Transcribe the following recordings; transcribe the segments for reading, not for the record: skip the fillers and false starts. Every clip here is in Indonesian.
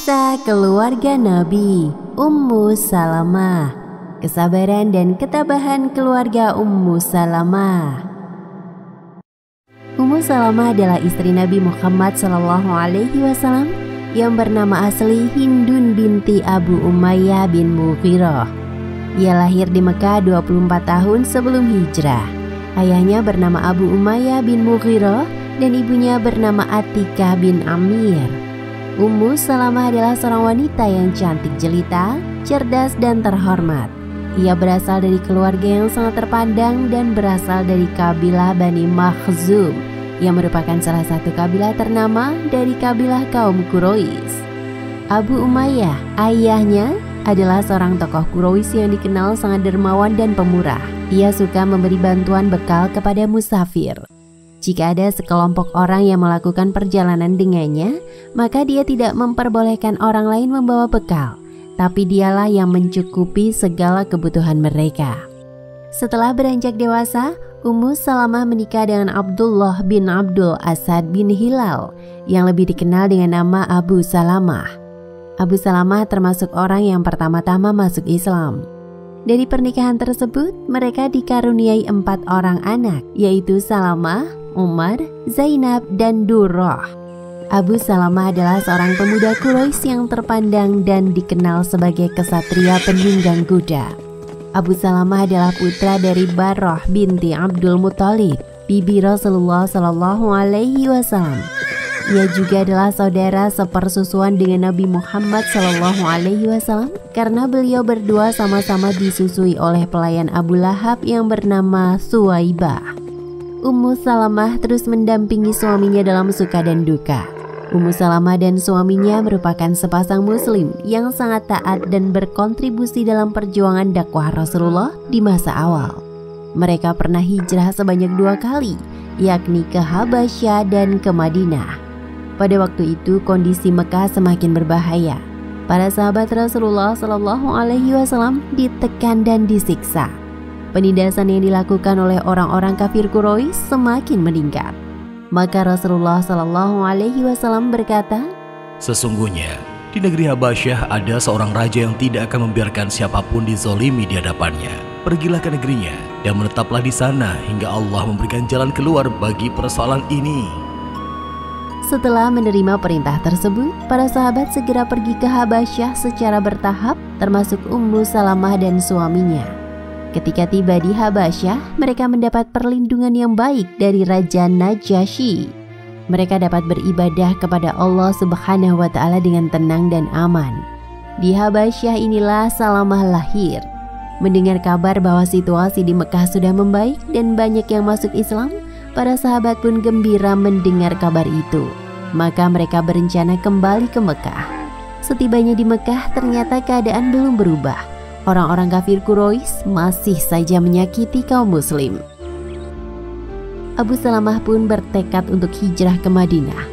Kisah keluarga Nabi, Ummu Salamah. Kesabaran dan ketabahan keluarga Ummu Salamah. Ummu Salamah adalah istri Nabi Muhammad SAW yang bernama asli Hindun binti Abu Umayyah bin Mughirah. Ia lahir di Mekah 24 tahun sebelum hijrah. Ayahnya bernama Abu Umayyah bin Mughirah dan ibunya bernama Atikah bin Amir. Ummu Salamah adalah seorang wanita yang cantik jelita, cerdas dan terhormat. Ia berasal dari keluarga yang sangat terpandang dan berasal dari kabilah Bani Makhzum yang merupakan salah satu kabilah ternama dari kabilah kaum Quraisy. Abu Umayyah, ayahnya, adalah seorang tokoh Quraisy yang dikenal sangat dermawan dan pemurah. Ia suka memberi bantuan bekal kepada musafir. Jika ada sekelompok orang yang melakukan perjalanan dengannya, maka dia tidak memperbolehkan orang lain membawa bekal, tapi dialah yang mencukupi segala kebutuhan mereka. Setelah beranjak dewasa, Ummu Salamah menikah dengan Abdullah bin Abdul Asad bin Hilal yang lebih dikenal dengan nama Abu Salamah. Abu Salamah termasuk orang yang pertama-tama masuk Islam. Dari pernikahan tersebut, mereka dikaruniai 4 orang anak, yaitu Salamah, Umar, Zainab, dan Durrah. Abu Salamah adalah seorang pemuda Quraisy yang terpandang dan dikenal sebagai kesatria penunggang kuda. Abu Salamah adalah putra dari Barrah binti Abdul Muthalib, bibi Rasulullah SAW. Ia juga adalah saudara sepersusuan dengan Nabi Muhammad SAW karena beliau berdua sama-sama disusui oleh pelayan Abu Lahab yang bernama Suwaibah. Ummu Salamah terus mendampingi suaminya dalam suka dan duka. Ummu Salamah dan suaminya merupakan sepasang muslim yang sangat taat dan berkontribusi dalam perjuangan dakwah Rasulullah di masa awal. Mereka pernah hijrah sebanyak 2 kali, yakni ke Habasyah dan ke Madinah. Pada waktu itu kondisi Mekah semakin berbahaya. Para sahabat Rasulullah SAW ditekan dan disiksa. Penindasan yang dilakukan oleh orang-orang kafir Quraisy semakin meningkat. Maka Rasulullah SAW berkata, "Sesungguhnya di negeri Habasyah ada seorang raja yang tidak akan membiarkan siapapun dizolimi di hadapannya. Pergilah ke negerinya dan menetaplah di sana hingga Allah memberikan jalan keluar bagi persoalan ini." Setelah menerima perintah tersebut, para sahabat segera pergi ke Habasyah secara bertahap, termasuk Ummu Salamah dan suaminya. Ketika tiba di Habasyah, mereka mendapat perlindungan yang baik dari Raja Najasyi. Mereka dapat beribadah kepada Allah Subhanahu wa Ta'ala dengan tenang dan aman. Di Habasyah inilah Salamah lahir. Mendengar kabar bahwa situasi di Mekah sudah membaik dan banyak yang masuk Islam, para sahabat pun gembira mendengar kabar itu. Maka mereka berencana kembali ke Mekah. Setibanya di Mekah, ternyata keadaan belum berubah. Orang-orang kafir Quraisy masih saja menyakiti kaum muslim. Abu Salamah pun bertekad untuk hijrah ke Madinah.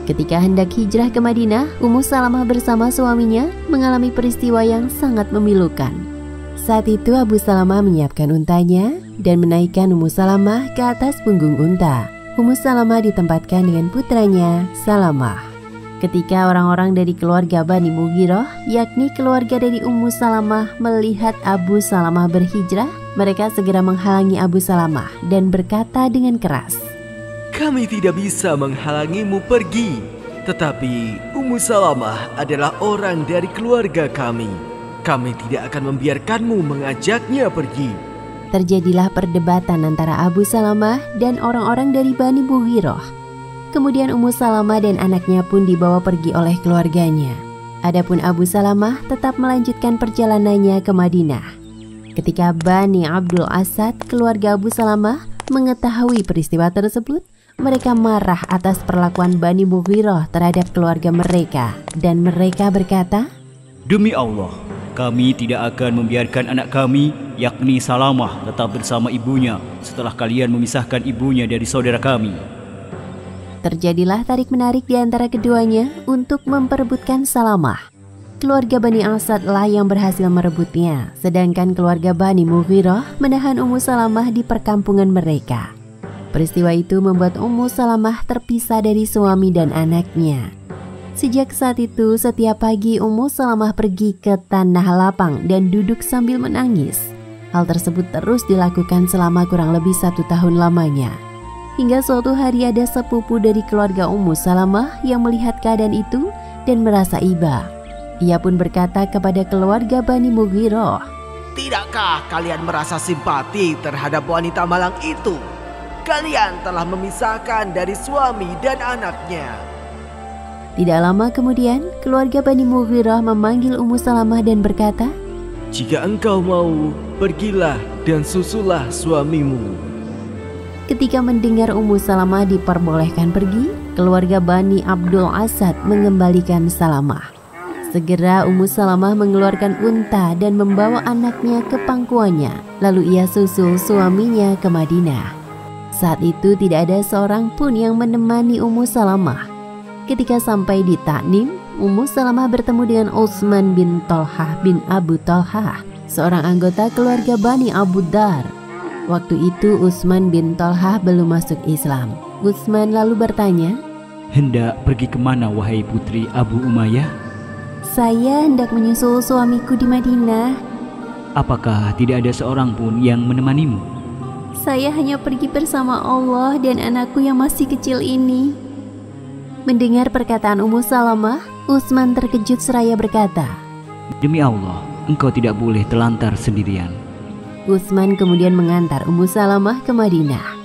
Ketika hendak hijrah ke Madinah, Ummu Salamah bersama suaminya mengalami peristiwa yang sangat memilukan. Saat itu Abu Salamah menyiapkan untanya dan menaikkan Ummu Salamah ke atas punggung unta. Ummu Salamah ditempatkan dengan putranya Salamah. Ketika orang-orang dari keluarga Bani Mughirah, yakni keluarga dari Ummu Salamah, melihat Abu Salamah berhijrah, mereka segera menghalangi Abu Salamah dan berkata dengan keras, "Kami tidak bisa menghalangimu pergi, tetapi Ummu Salamah adalah orang dari keluarga kami. Kami tidak akan membiarkanmu mengajaknya pergi." Terjadilah perdebatan antara Abu Salamah dan orang-orang dari Bani Mughirah. Kemudian Ummu Salamah dan anaknya pun dibawa pergi oleh keluarganya. Adapun Abu Salamah tetap melanjutkan perjalanannya ke Madinah. Ketika Bani Abdul Asad, keluarga Abu Salamah, mengetahui peristiwa tersebut, mereka marah atas perlakuan Bani Mughirah terhadap keluarga mereka, dan mereka berkata, "Demi Allah, kami tidak akan membiarkan anak kami, yakni Salamah, tetap bersama ibunya setelah kalian memisahkan ibunya dari saudara kami." Terjadilah tarik-menarik di antara keduanya untuk memperebutkan Salamah. Keluarga Bani Asad lah yang berhasil merebutnya, sedangkan keluarga Bani Mughirah menahan Ummu Salamah di perkampungan mereka. Peristiwa itu membuat Ummu Salamah terpisah dari suami dan anaknya. Sejak saat itu, setiap pagi Ummu Salamah pergi ke tanah lapang dan duduk sambil menangis. Hal tersebut terus dilakukan selama kurang lebih 1 tahun lamanya. Hingga suatu hari ada sepupu dari keluarga Ummu Salamah yang melihat keadaan itu dan merasa iba. Ia pun berkata kepada keluarga Bani Mughirah, "Tidakkah kalian merasa simpati terhadap wanita malang itu? Kalian telah memisahkan dari suami dan anaknya." Tidak lama kemudian, keluarga Bani Mughirah memanggil Ummu Salamah dan berkata, "Jika engkau mau, pergilah dan susulah suamimu." Ketika mendengar Ummu Salamah diperbolehkan pergi, keluarga Bani Abdul Asad mengembalikan Salamah. Segera Ummu Salamah mengeluarkan unta dan membawa anaknya ke pangkuannya. Lalu ia susul suaminya ke Madinah. Saat itu tidak ada seorang pun yang menemani Ummu Salamah. Ketika sampai di Ta'nim, Ummu Salamah bertemu dengan Utsman bin Thalhah bin Abu Thalhah, seorang anggota keluarga Bani Abu Dar. Waktu itu Utsman bin Thalhah belum masuk Islam. Utsman lalu bertanya, "Hendak pergi kemana wahai putri Abu Umayyah?" "Saya hendak menyusul suamiku di Madinah." "Apakah tidak ada seorang pun yang menemanimu?" "Saya hanya pergi bersama Allah dan anakku yang masih kecil ini." Mendengar perkataan Ummu Salamah, Utsman terkejut seraya berkata, "Demi Allah, engkau tidak boleh terlantar sendirian." Utsman kemudian mengantar Ummu Salamah ke Madinah.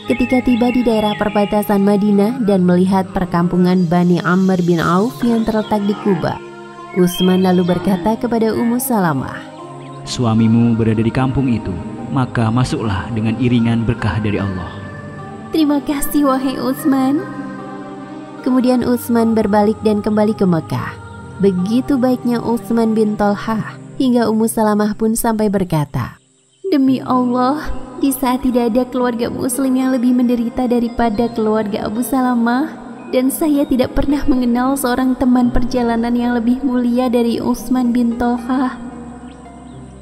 Ketika tiba di daerah perbatasan Madinah dan melihat perkampungan Bani Amr bin Auf yang terletak di Kuba, Utsman lalu berkata kepada Ummu Salamah, "Suamimu berada di kampung itu, maka masuklah dengan iringan berkah dari Allah." "Terima kasih wahai Utsman." Kemudian Utsman berbalik dan kembali ke Mekah. Begitu baiknya Utsman bin Thalhah hingga Ummu Salamah pun sampai berkata, "Demi Allah, di saat tidak ada keluarga muslim yang lebih menderita daripada keluarga Abu Salamah, dan saya tidak pernah mengenal seorang teman perjalanan yang lebih mulia dari Utsman bin Thalhah."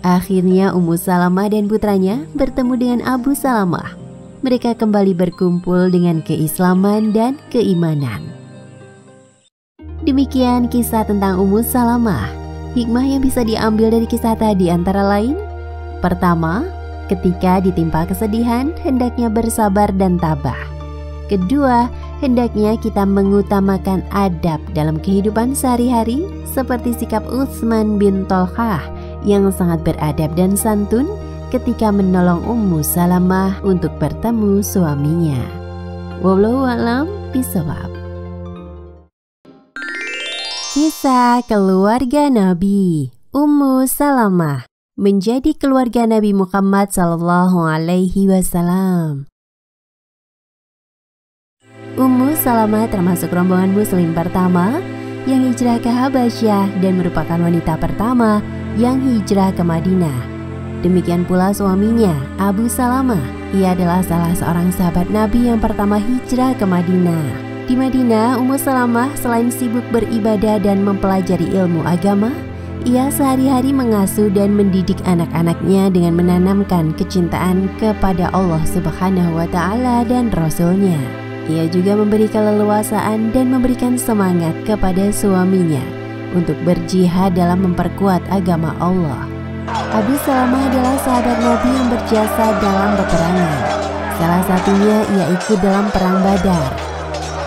Akhirnya Ummu Salamah dan putranya bertemu dengan Abu Salamah. Mereka kembali berkumpul dengan keislaman dan keimanan. Demikian kisah tentang Ummu Salamah. Hikmah yang bisa diambil dari kisah tadi antara lain: pertama, ketika ditimpa kesedihan, hendaknya bersabar dan tabah. Kedua, hendaknya kita mengutamakan adab dalam kehidupan sehari-hari, seperti sikap Utsman bin Thalhah yang sangat beradab dan santun ketika menolong Ummu Salamah untuk bertemu suaminya. Wallahu a'lam bishawab. Kisah keluarga Nabi. Ummu Salamah menjadi keluarga Nabi Muhammad SAW. Ummu Salamah termasuk rombongan muslim pertama yang hijrah ke Habasyah dan merupakan wanita pertama yang hijrah ke Madinah. Demikian pula suaminya, Abu Salamah. Ia adalah salah seorang sahabat Nabi yang pertama hijrah ke Madinah. Di Madinah, Ummu Salamah selain sibuk beribadah dan mempelajari ilmu agama, ia sehari-hari mengasuh dan mendidik anak-anaknya dengan menanamkan kecintaan kepada Allah Subhanahu wa Ta'ala dan Rasul-Nya. Ia juga memberi keleluasaan dan memberikan semangat kepada suaminya untuk berjihad dalam memperkuat agama Allah. Abu Salamah adalah sahabat Nabi yang berjasa dalam peperangan. Salah satunya ia ikut dalam perang Badar.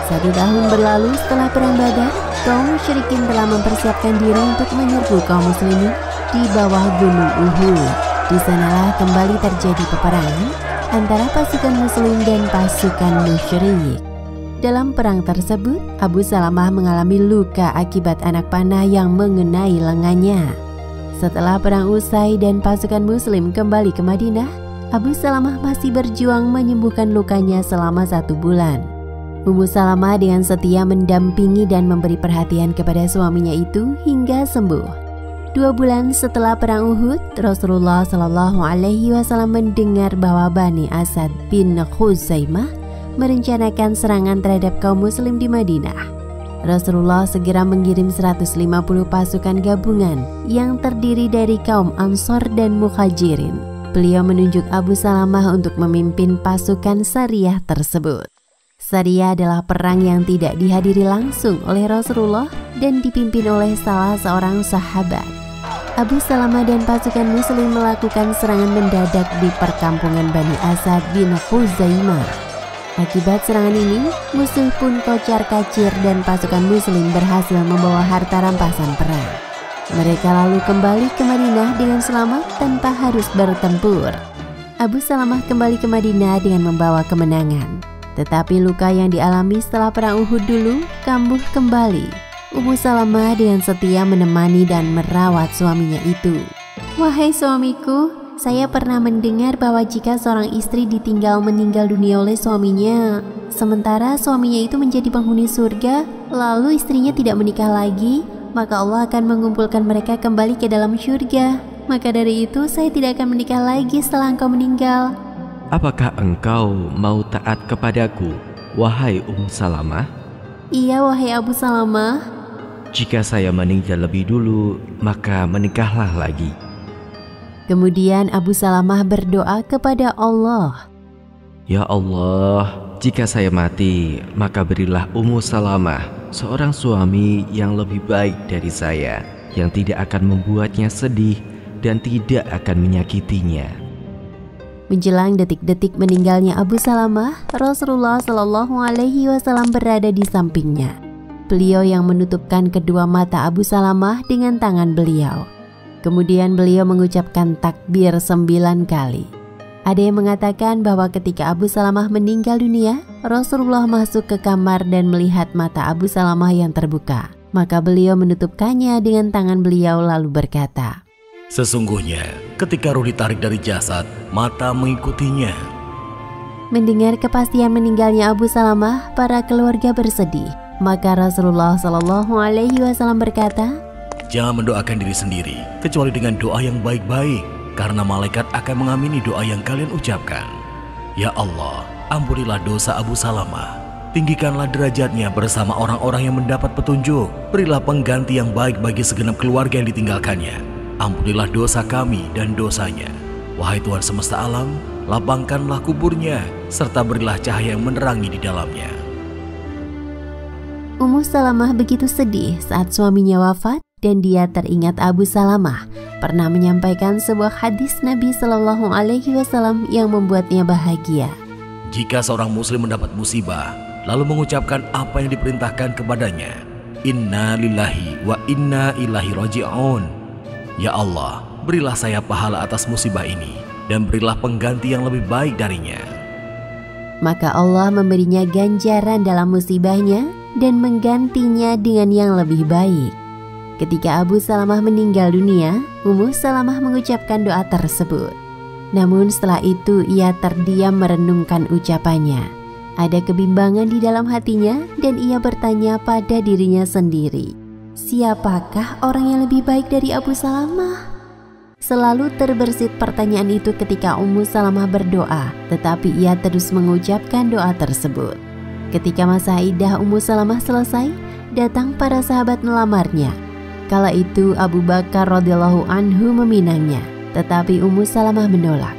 1 tahun berlalu setelah perang Badar, kaum musyrikin telah mempersiapkan diri untuk menyerbu kaum muslimin di bawah gunung Uhud. Di sanalah kembali terjadi peperangan antara pasukan muslim dan pasukan musyrik. Dalam perang tersebut, Abu Salamah mengalami luka akibat anak panah yang mengenai lengannya. Setelah perang usai dan pasukan muslim kembali ke Madinah, Abu Salamah masih berjuang menyembuhkan lukanya selama 1 bulan. Ummu Salamah dengan setia mendampingi dan memberi perhatian kepada suaminya itu hingga sembuh. 2 bulan setelah perang Uhud, Rasulullah SAW mendengar bahwa Bani Asad bin Khuzaimah merencanakan serangan terhadap kaum muslim di Madinah. Rasulullah segera mengirim 150 pasukan gabungan yang terdiri dari kaum Ansor dan Muhajirin. Beliau menunjuk Abu Salamah untuk memimpin pasukan Sariyah tersebut. Saria adalah perang yang tidak dihadiri langsung oleh Rasulullah dan dipimpin oleh salah seorang sahabat. Abu Salamah dan pasukan muslim melakukan serangan mendadak di perkampungan Bani Asad bin Khuzaimah. Akibat serangan ini, musuh pun kocar-kacir dan pasukan muslim berhasil membawa harta rampasan perang. Mereka lalu kembali ke Madinah dengan selamat tanpa harus bertempur. Abu Salamah kembali ke Madinah dengan membawa kemenangan. Tetapi luka yang dialami setelah perang Uhud dulu kambuh kembali. Ummu Salamah dengan setia menemani dan merawat suaminya itu. "Wahai suamiku, saya pernah mendengar bahwa jika seorang istri ditinggal meninggal dunia oleh suaminya, sementara suaminya itu menjadi penghuni surga, lalu istrinya tidak menikah lagi, maka Allah akan mengumpulkan mereka kembali ke dalam surga. Maka dari itu saya tidak akan menikah lagi setelah engkau meninggal." Apakah engkau mau taat kepadaku, wahai Ummu Salamah? "Iya, wahai Abu Salamah." "Jika saya meninggal lebih dulu, maka menikahlah lagi." Kemudian Abu Salamah berdoa kepada Allah, "Ya Allah, jika saya mati, maka berilah Ummu Salamah seorang suami yang lebih baik dari saya, yang tidak akan membuatnya sedih dan tidak akan menyakitinya." Menjelang detik-detik meninggalnya Abu Salamah, Rasulullah Shallallahu Alaihi Wasallam berada di sampingnya. Beliau yang menutupkan kedua mata Abu Salamah dengan tangan beliau. Kemudian beliau mengucapkan takbir 9 kali. Ada yang mengatakan bahwa ketika Abu Salamah meninggal dunia, Rasulullah masuk ke kamar dan melihat mata Abu Salamah yang terbuka. Maka beliau menutupkannya dengan tangan beliau lalu berkata, "Sesungguhnya ketika ruh ditarik dari jasad, mata mengikutinya." Mendengar kepastian meninggalnya Abu Salamah, para keluarga bersedih. Maka Rasulullah Shallallahu Alaihi Wasallam berkata, "Jangan mendoakan diri sendiri kecuali dengan doa yang baik-baik, karena malaikat akan mengamini doa yang kalian ucapkan. Ya Allah, ampunilah dosa Abu Salamah, tinggikanlah derajatnya bersama orang-orang yang mendapat petunjuk, berilah pengganti yang baik bagi segenap keluarga yang ditinggalkannya. Ampunilah dosa kami dan dosanya. Wahai Tuhan semesta alam, lapangkanlah kuburnya, serta berilah cahaya yang menerangi di dalamnya." Ummu Salamah begitu sedih saat suaminya wafat dan dia teringat Abu Salamah pernah menyampaikan sebuah hadis Nabi Shallallahu Alaihi Wasallam yang membuatnya bahagia. Jika seorang muslim mendapat musibah, lalu mengucapkan apa yang diperintahkan kepadanya, "Inna lillahi wa inna ilaihi raji'un." Ya Allah, berilah saya pahala atas musibah ini dan berilah pengganti yang lebih baik darinya. Maka Allah memberinya ganjaran dalam musibahnya dan menggantinya dengan yang lebih baik. Ketika Abu Salamah meninggal dunia, Ummu Salamah mengucapkan doa tersebut. Namun setelah itu ia terdiam merenungkan ucapannya. Ada kebimbangan di dalam hatinya dan ia bertanya pada dirinya sendiri, siapakah orang yang lebih baik dari Abu Salamah? Selalu terbersit pertanyaan itu ketika Ummu Salamah berdoa, tetapi ia terus mengucapkan doa tersebut. Ketika masa iddah Ummu Salamah selesai, datang para sahabat melamarnya. Kala itu Abu Bakar radhiyallahu anhu meminangnya, tetapi Ummu Salamah menolak.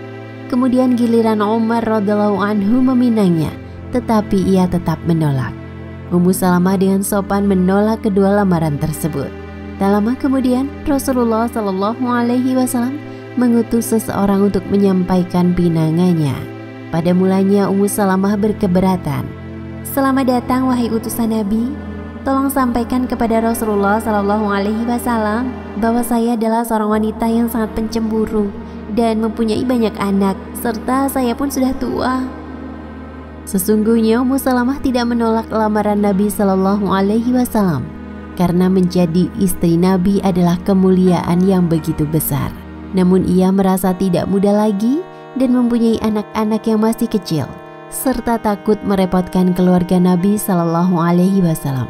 Kemudian giliran Umar radhiyallahu anhu meminangnya, tetapi ia tetap menolak. Ummu Salamah dengan sopan menolak kedua lamaran tersebut. Tak lama kemudian Rasulullah Shallallahu Alaihi Wasallam mengutus seseorang untuk menyampaikan pinangannya. Pada mulanya Ummu Salamah berkeberatan. "Selamat datang wahai utusan Nabi. Tolong sampaikan kepada Rasulullah Shallallahu Alaihi Wasallam bahwa saya adalah seorang wanita yang sangat pencemburu dan mempunyai banyak anak, serta saya pun sudah tua." Sesungguhnya Ummu Salamah tidak menolak lamaran Nabi Shallallahu Alaihi Wasallam karena menjadi istri Nabi adalah kemuliaan yang begitu besar. Namun ia merasa tidak muda lagi dan mempunyai anak-anak yang masih kecil, serta takut merepotkan keluarga Nabi Shallallahu Alaihi Wasallam.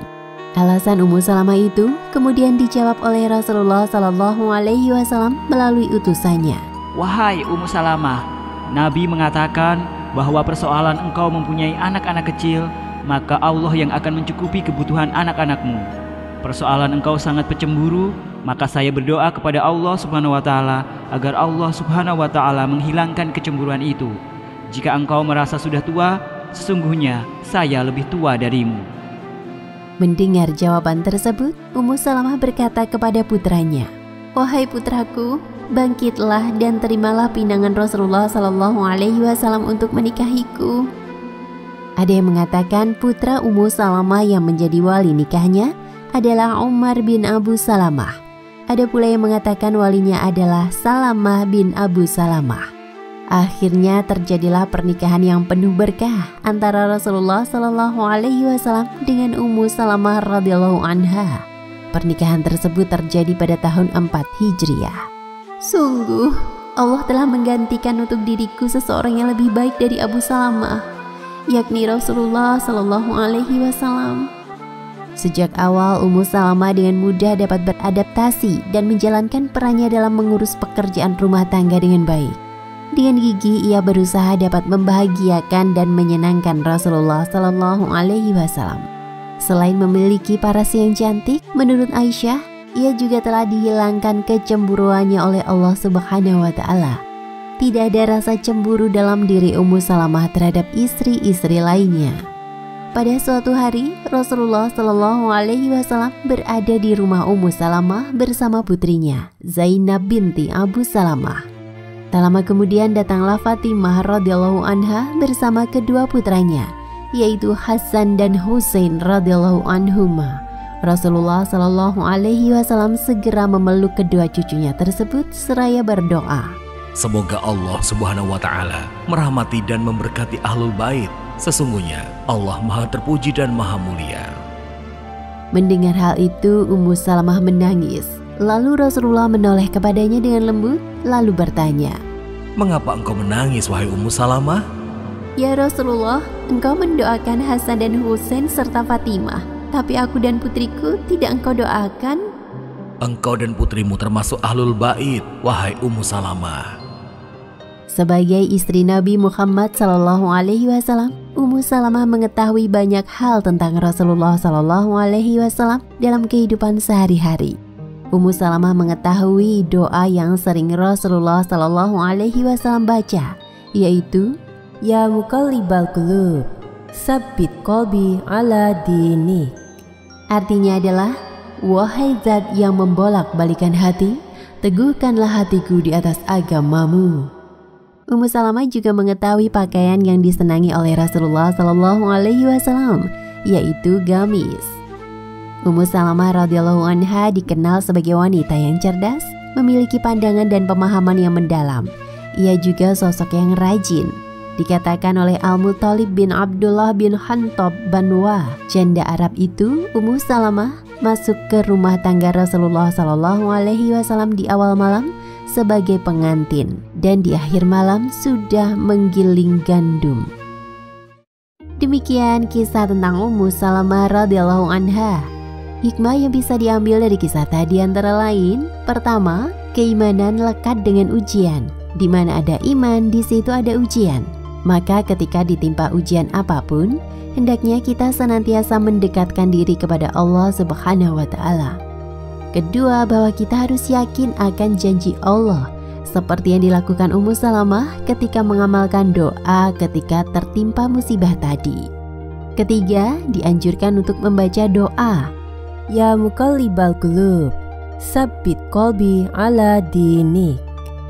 Alasan Ummu Salamah itu kemudian dijawab oleh Rasulullah Shallallahu Alaihi Wasallam melalui utusannya. Wahai Ummu Salamah, Nabi mengatakan bahwa persoalan engkau mempunyai anak-anak kecil, maka Allah yang akan mencukupi kebutuhan anak-anakmu. Persoalan engkau sangat pencemburu, maka saya berdoa kepada Allah Subhanahu wa Ta'ala agar Allah Subhanahu wa Ta'ala menghilangkan kecemburuan itu. Jika engkau merasa sudah tua, sesungguhnya saya lebih tua darimu." Mendengar jawaban tersebut, Ummu Salamah berkata kepada putranya, "Wahai putraku, bangkitlah dan terimalah pinangan Rasulullah SAW untuk menikahiku." Ada yang mengatakan putra Ummu Salamah yang menjadi wali nikahnya adalah Umar bin Abu Salamah. Ada pula yang mengatakan walinya adalah Salamah bin Abu Salamah. Akhirnya terjadilah pernikahan yang penuh berkah antara Rasulullah SAW dengan Ummu Salamah radhiyallahu anha. Pernikahan tersebut terjadi pada tahun 4 Hijriah. Sungguh, Allah telah menggantikan untuk diriku seseorang yang lebih baik dari Abu Salamah, yakni Rasulullah SAW. Sejak awal, Ummu Salamah dengan mudah dapat beradaptasi dan menjalankan perannya dalam mengurus pekerjaan rumah tangga dengan baik. Dengan gigih ia berusaha dapat membahagiakan dan menyenangkan Rasulullah SAW. Selain memiliki paras yang cantik, menurut Aisyah, ia juga telah dihilangkan kecemburuannya oleh Allah Subhanahu wa Ta'ala. Tidak ada rasa cemburu dalam diri Ummu Salamah terhadap istri-istri lainnya. Pada suatu hari, Rasulullah SAW berada di rumah Ummu Salamah bersama putrinya, Zainab binti Abu Salamah. Tak lama kemudian datanglah Fatimah radhiyallahu anha bersama kedua putranya, yaitu Hasan dan Husain radhiyallahu anhuma. Rasulullah SAW segera memeluk kedua cucunya tersebut seraya berdoa, "Semoga Allah Subhanahu wa Ta'ala merahmati dan memberkati Ahlul Bait. Sesungguhnya Allah Maha Terpuji dan Maha Mulia." Mendengar hal itu, Ummu Salamah menangis. Lalu Rasulullah menoleh kepadanya dengan lembut, lalu bertanya, "Mengapa engkau menangis, wahai Ummu Salamah?" "Ya Rasulullah, engkau mendoakan Hasan dan Husain serta Fatimah, tapi aku dan putriku tidak engkau doakan." "Engkau dan putrimu termasuk Ahlul Bait, wahai Ummu Salamah." Sebagai istri Nabi Muhammad SAW, Ummu Salamah mengetahui banyak hal tentang Rasulullah SAW dalam kehidupan sehari-hari. Ummu Salamah mengetahui doa yang sering Rasulullah SAW baca, yaitu "Ya muqallibal qulub, tsabbit qalbi ala dinik." Artinya adalah, "Wahai zat yang membolak-balikan hati, teguhkanlah hatiku di atas agamamu." Ummu Salamah juga mengetahui pakaian yang disenangi oleh Rasulullah SAW, yaitu gamis. Ummu Salamah radhiyallahu anha dikenal sebagai wanita yang cerdas, memiliki pandangan dan pemahaman yang mendalam. Ia juga sosok yang rajin. Dikatakan oleh Al-Muttalib bin Abdullah bin Hantab Banwa, janda Arab itu, Ummu Salamah masuk ke rumah tangga Rasulullah SAW di awal malam sebagai pengantin dan di akhir malam sudah menggiling gandum. Demikian kisah tentang Ummu Salamah radhiyallahu anha. Hikmah yang bisa diambil dari kisah tadi antara lain, pertama, keimanan lekat dengan ujian. Di mana ada iman, di situ ada ujian. Maka ketika ditimpa ujian apapun, hendaknya kita senantiasa mendekatkan diri kepada Allah Subhanahu wa Ta'ala. Kedua, bahwa kita harus yakin akan janji Allah, seperti yang dilakukan Ummu Salamah ketika mengamalkan doa ketika tertimpa musibah tadi. Ketiga, dianjurkan untuk membaca doa, "Ya muqallibal qulub, tsabbit qalbi ala dinik,"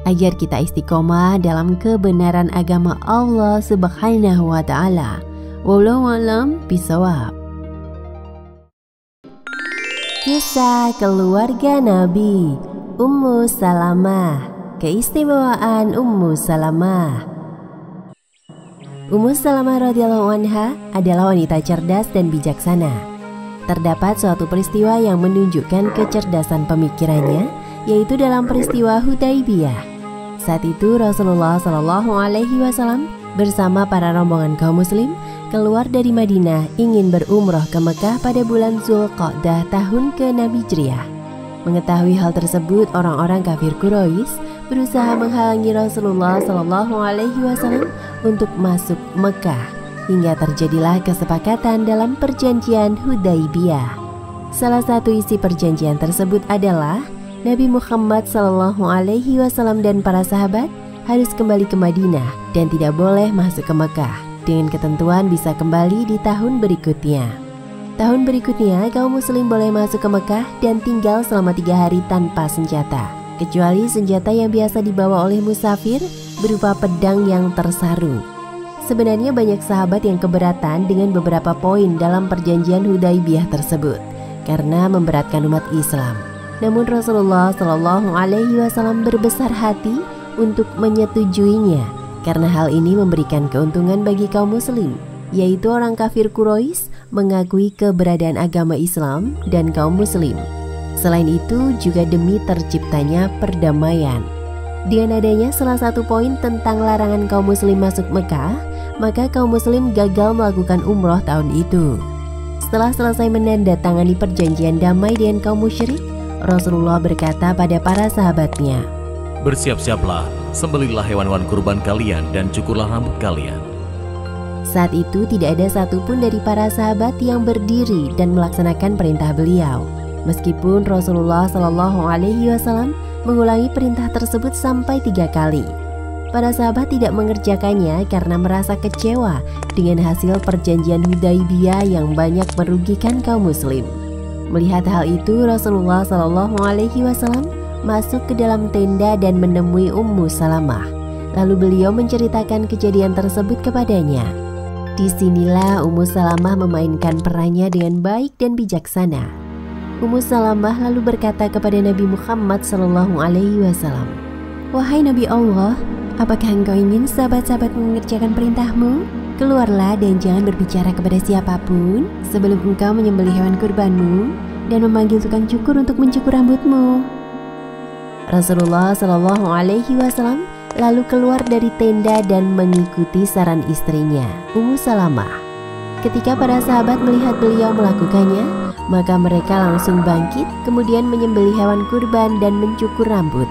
agar kita istiqomah dalam kebenaran agama Allah Subhanahu wa Ta'ala. Wallahu a'lam bishawab. Kisah keluarga Nabi Ummu Salamah. Keistimewaan Ummu Salamah. Ummu Salamah radhiyallahu anha adalah wanita cerdas dan bijaksana. Terdapat suatu peristiwa yang menunjukkan kecerdasan pemikirannya, yaitu dalam peristiwa Hudaybiyah. Saat itu Rasulullah SAW bersama para rombongan kaum muslim keluar dari Madinah ingin berumrah ke Mekah pada bulan Zulqa'dah tahun ke-6 Hijriah. Mengetahui hal tersebut, orang-orang kafir Quraisy berusaha menghalangi Rasulullah SAW untuk masuk Mekah, hingga terjadilah kesepakatan dalam perjanjian Hudaybiyah. Salah satu isi perjanjian tersebut adalah Nabi Muhammad SAW dan para sahabat harus kembali ke Madinah dan tidak boleh masuk ke Mekah. dengan ketentuan bisa kembali di tahun berikutnya. Tahun berikutnya, kaum muslim boleh masuk ke Mekah dan tinggal selama 3 hari tanpa senjata, kecuali senjata yang biasa dibawa oleh musafir berupa pedang yang tersarung. Sebenarnya banyak sahabat yang keberatan dengan beberapa poin dalam perjanjian Hudaibiyah tersebut karena memberatkan umat Islam. Namun Rasulullah Shallallahu Alaihi Wasallam berbesar hati untuk menyetujuinya karena hal ini memberikan keuntungan bagi kaum muslim, yaitu orang kafir Quraisy mengakui keberadaan agama Islam dan kaum muslim. Selain itu juga demi terciptanya perdamaian. Dengan adanya salah satu poin tentang larangan kaum muslim masuk Mekah, maka kaum muslim gagal melakukan umroh tahun itu. Setelah selesai menandatangani perjanjian damai dengan kaum musyrik, Rasulullah berkata pada para sahabatnya, "Bersiap-siaplah, sembelihlah hewan-hewan kurban kalian dan cukurlah rambut kalian." Saat itu tidak ada satupun dari para sahabat yang berdiri dan melaksanakan perintah beliau. Meskipun Rasulullah Shallallahu Alaihi Wasallam mengulangi perintah tersebut sampai 3 kali. Para sahabat tidak mengerjakannya karena merasa kecewa dengan hasil perjanjian Hudaibiyah yang banyak merugikan kaum muslim. Melihat hal itu, Rasulullah Shallallahu Alaihi Wasallam masuk ke dalam tenda dan menemui Ummu Salamah. Lalu beliau menceritakan kejadian tersebut kepadanya. Disinilah Ummu Salamah memainkan perannya dengan baik dan bijaksana. Ummu Salamah lalu berkata kepada Nabi Muhammad Sallallahu Alaihi Wasallam, "Wahai Nabi Allah, apakah engkau ingin sahabat-sahabat mengerjakan perintahmu? Keluarlah dan jangan berbicara kepada siapapun sebelum engkau menyembelih hewan kurbanmu dan memanggil tukang cukur untuk mencukur rambutmu." Rasulullah Sallallahu Alaihi Wasallam lalu keluar dari tenda dan mengikuti saran istrinya, Ummu Salamah. Ketika para sahabat melihat beliau melakukannya, maka mereka langsung bangkit, kemudian menyembelih hewan kurban dan mencukur rambut.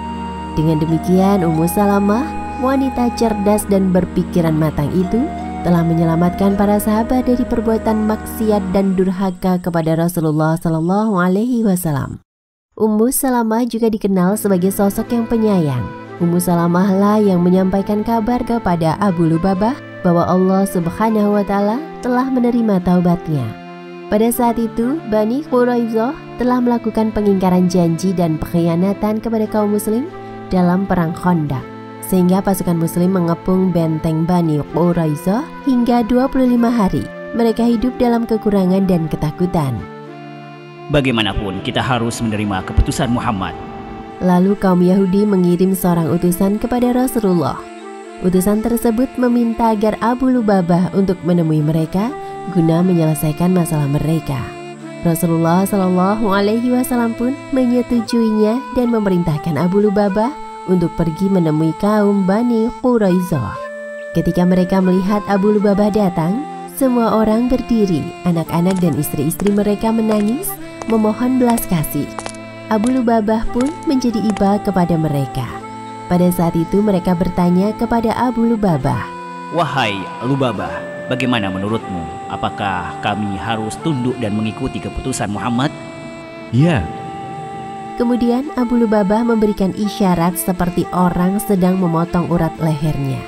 Dengan demikian, Ummu Salamah, wanita cerdas dan berpikiran matang itu, telah menyelamatkan para sahabat dari perbuatan maksiat dan durhaka kepada Rasulullah Sallallahu Alaihi Wasallam. Ummu Salamah juga dikenal sebagai sosok yang penyayang. Ummu Salamah lah yang menyampaikan kabar kepada Abu Lubabah bahwa Allah Subhanahu wa Ta'ala telah menerima taubatnya. Pada saat itu, Bani Quraisyah telah melakukan pengingkaran janji dan pengkhianatan kepada kaum muslim dalam perang Khandaq, sehingga pasukan muslim mengepung benteng Bani Quraisyah hingga 25 hari. Mereka hidup dalam kekurangan dan ketakutan. Bagaimanapun kita harus menerima keputusan Muhammad. Lalu kaum Yahudi mengirim seorang utusan kepada Rasulullah. Utusan tersebut meminta agar Abu Lubabah untuk menemui mereka guna menyelesaikan masalah mereka. Rasulullah Shallallahu Alaihi Wasallam pun menyetujuinya dan memerintahkan Abu Lubabah untuk pergi menemui kaum Bani Quraisyah. Ketika mereka melihat Abu Lubabah datang, semua orang berdiri, anak-anak dan istri-istri mereka menangis, memohon belas kasih. Abu Lubabah pun menjadi iba kepada mereka. Pada saat itu mereka bertanya kepada Abu Lubabah, "Wahai Lubabah, bagaimana menurutmu? Apakah kami harus tunduk dan mengikuti keputusan Muhammad?" "Ya." Kemudian Abu Lubabah memberikan isyarat seperti orang sedang memotong urat lehernya.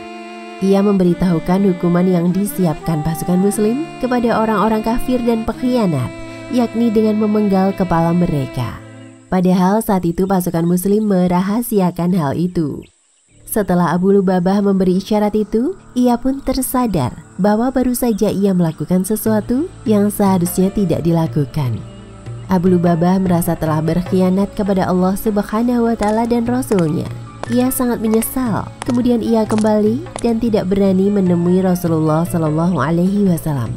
Ia memberitahukan hukuman yang disiapkan pasukan muslim kepada orang-orang kafir dan pengkhianat, yakni dengan memenggal kepala mereka. Padahal saat itu pasukan muslim merahasiakan hal itu. Setelah Abu Lubabah memberi isyarat itu, ia pun tersadar bahwa baru saja ia melakukan sesuatu yang seharusnya tidak dilakukan. Abu Lubabah merasa telah berkhianat kepada Allah Subhanahu wa Ta'ala dan Rasulnya. Ia sangat menyesal. Kemudian ia kembali dan tidak berani menemui Rasulullah Sallallahu Alaihi Wasallam.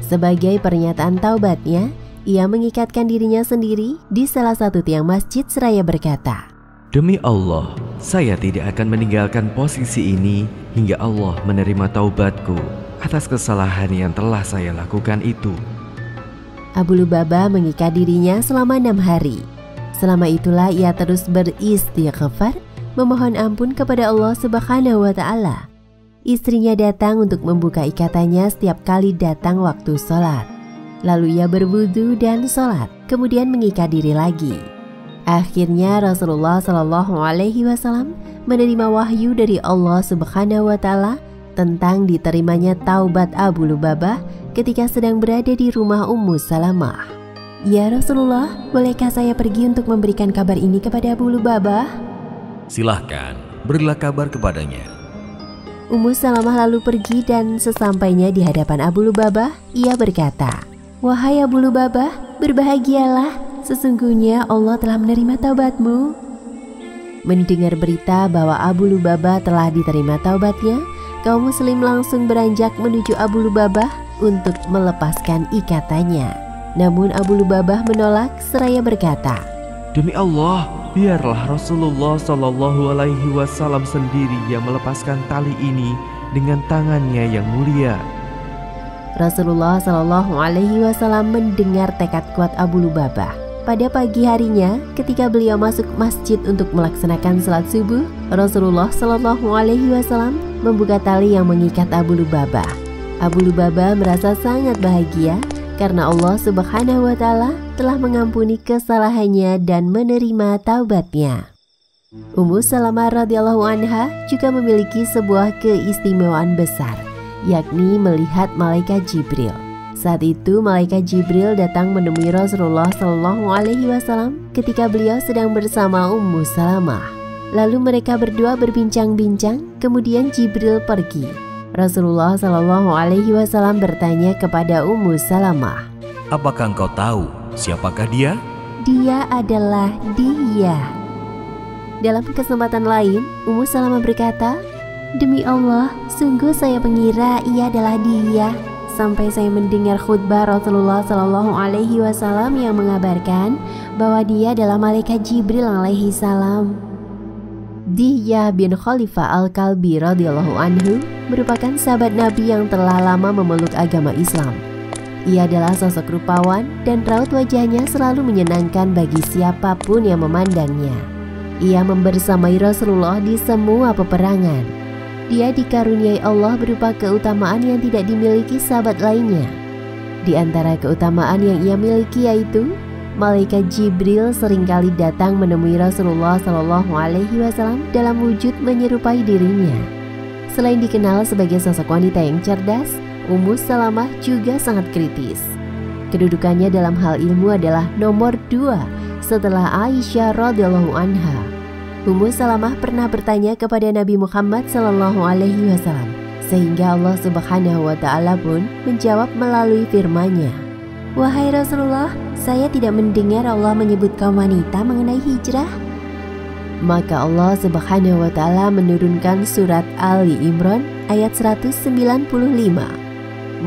Sebagai pernyataan taubatnya, ia mengikatkan dirinya sendiri di salah satu tiang masjid seraya berkata, "Demi Allah, saya tidak akan meninggalkan posisi ini hingga Allah menerima taubatku atas kesalahan yang telah saya lakukan itu." Abu Lubabah mengikat dirinya selama 6 hari. Selama itulah ia terus beristighfar, memohon ampun kepada Allah Subhanahu wa Ta'ala. Istrinya datang untuk membuka ikatannya setiap kali datang waktu sholat. Lalu ia berwudu dan sholat, kemudian mengikat diri lagi. Akhirnya Rasulullah Shallallahu Alaihi Wasallam menerima wahyu dari Allah Subhanahu Wa Taala tentang diterimanya taubat Abu Lubabah ketika sedang berada di rumah Ummu Salamah. "Ya Rasulullah, bolehkah saya pergi untuk memberikan kabar ini kepada Abu Lubabah?" "Silahkan, berilah kabar kepadanya." Ummu Salamah lalu pergi dan sesampainya di hadapan Abu Lubabah, ia berkata, "Wahai Abu Lubabah, berbahagialah, sesungguhnya Allah telah menerima taubatmu." Mendengar berita bahwa Abu Lubabah telah diterima taubatnya, kaum muslim langsung beranjak menuju Abu Lubabah untuk melepaskan ikatannya. Namun Abu Lubabah menolak seraya berkata, "Demi Allah, biarlah Rasulullah Shallallahu Alaihi Wasallam sendiri yang melepaskan tali ini dengan tangannya yang mulia." Rasulullah Shallallahu Alaihi Wasallam mendengar tekad kuat Abu Lubabah. Pada pagi harinya, ketika beliau masuk masjid untuk melaksanakan salat subuh, Rasulullah Shallallahu Alaihi Wasallam membuka tali yang mengikat Abu Lubabah. Abu Lubabah merasa sangat bahagia karena Allah Subhanahu wa Ta'ala telah mengampuni kesalahannya dan menerima taubatnya. Ummu Salamah radhiyallahu anha juga memiliki sebuah keistimewaan besar, yakni melihat malaikat Jibril. Saat itu malaikat Jibril datang menemui Rasulullah Shallallahu Alaihi Wasallam ketika beliau sedang bersama Ummu Salamah. Lalu mereka berdua berbincang-bincang, kemudian Jibril pergi. Rasulullah Shallallahu Alaihi Wasallam bertanya kepada Ummu Salamah, "Apakah engkau tahu siapakah dia?" "Dia adalah dia." Dalam kesempatan lain, Ummu Salamah berkata, "Demi Allah, sungguh saya mengira ia adalah dia, sampai saya mendengar khutbah Rasulullah Shallallahu Alaihi Wasallam yang mengabarkan bahwa dia adalah malaikat Jibril alaihi salam." Dihyah bin Khalifah Al-Kalbi radhiyallahu anhu merupakan sahabat Nabi yang telah lama memeluk agama Islam. Ia adalah sosok rupawan dan raut wajahnya selalu menyenangkan bagi siapapun yang memandangnya. Ia membersamai Rasulullah di semua peperangan. Dia dikaruniai Allah berupa keutamaan yang tidak dimiliki sahabat lainnya. Di antara keutamaan yang ia miliki yaitu malaikat Jibril seringkali datang menemui Rasulullah Shallallahu Alaihi Wasallam dalam wujud menyerupai dirinya. Selain dikenal sebagai sosok wanita yang cerdas, Ummu Salamah juga sangat kritis. Kedudukannya dalam hal ilmu adalah nomor 2 setelah Aisyah radhiyallahu anha. Ummu Salamah pernah bertanya kepada Nabi Muhammad Sallallahu Alaihi Wasallam, sehingga Allah Subhanahu Wa Taala pun menjawab melalui firman-Nya, "Wahai Rasulullah, saya tidak mendengar Allah menyebut kaum wanita mengenai hijrah." Maka Allah Subhanahu Wa Taala menurunkan surat Ali Imran ayat 195.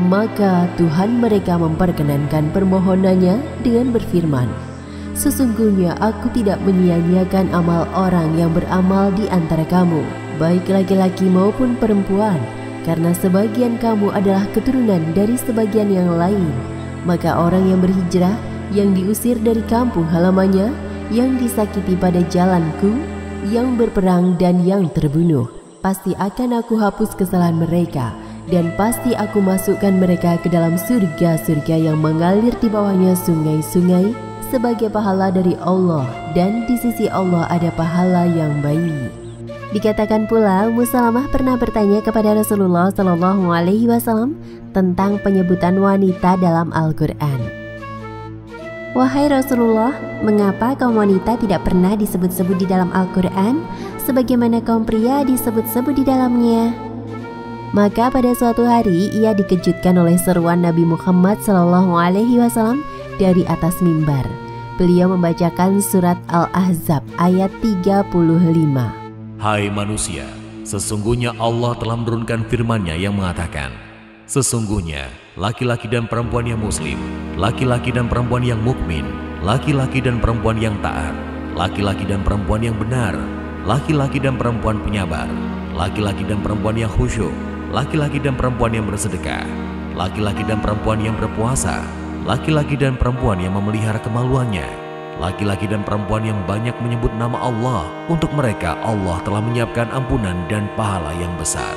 Maka Tuhan mereka memperkenankan permohonannya dengan berfirman, "Sesungguhnya aku tidak menyia-nyiakan amal orang yang beramal di antara kamu, baik laki-laki maupun perempuan, karena sebagian kamu adalah keturunan dari sebagian yang lain. Maka orang yang berhijrah, yang diusir dari kampung halamannya, yang disakiti pada jalanku, yang berperang dan yang terbunuh, pasti akan aku hapus kesalahan mereka, dan pasti aku masukkan mereka ke dalam surga-surga yang mengalir di bawahnya sungai-sungai, sebagai pahala dari Allah, dan di sisi Allah ada pahala yang baik." Dikatakan pula Ummu Salamah pernah bertanya kepada Rasulullah Shallallahu Alaihi Wasallam tentang penyebutan wanita dalam Al-Quran. "Wahai Rasulullah, mengapa kaum wanita tidak pernah disebut-sebut di dalam Al-Quran sebagaimana kaum pria disebut-sebut di dalamnya?" Maka pada suatu hari ia dikejutkan oleh seruan Nabi Muhammad Shallallahu Alaihi Wasallam dari atas mimbar. Beliau membacakan surat Al-Ahzab ayat 35. "Hai manusia, sesungguhnya Allah telah menurunkan firman-Nya yang mengatakan, sesungguhnya laki-laki dan perempuan yang muslim, laki-laki dan perempuan yang mukmin, laki-laki dan perempuan yang taat, laki-laki dan perempuan yang benar, laki-laki dan perempuan penyabar, laki-laki dan perempuan yang khusyuk, laki-laki dan perempuan yang bersedekah, laki-laki dan perempuan yang berpuasa, laki-laki dan perempuan yang memelihara kemaluannya, laki-laki dan perempuan yang banyak menyebut nama Allah. Untuk mereka Allah telah menyiapkan ampunan dan pahala yang besar."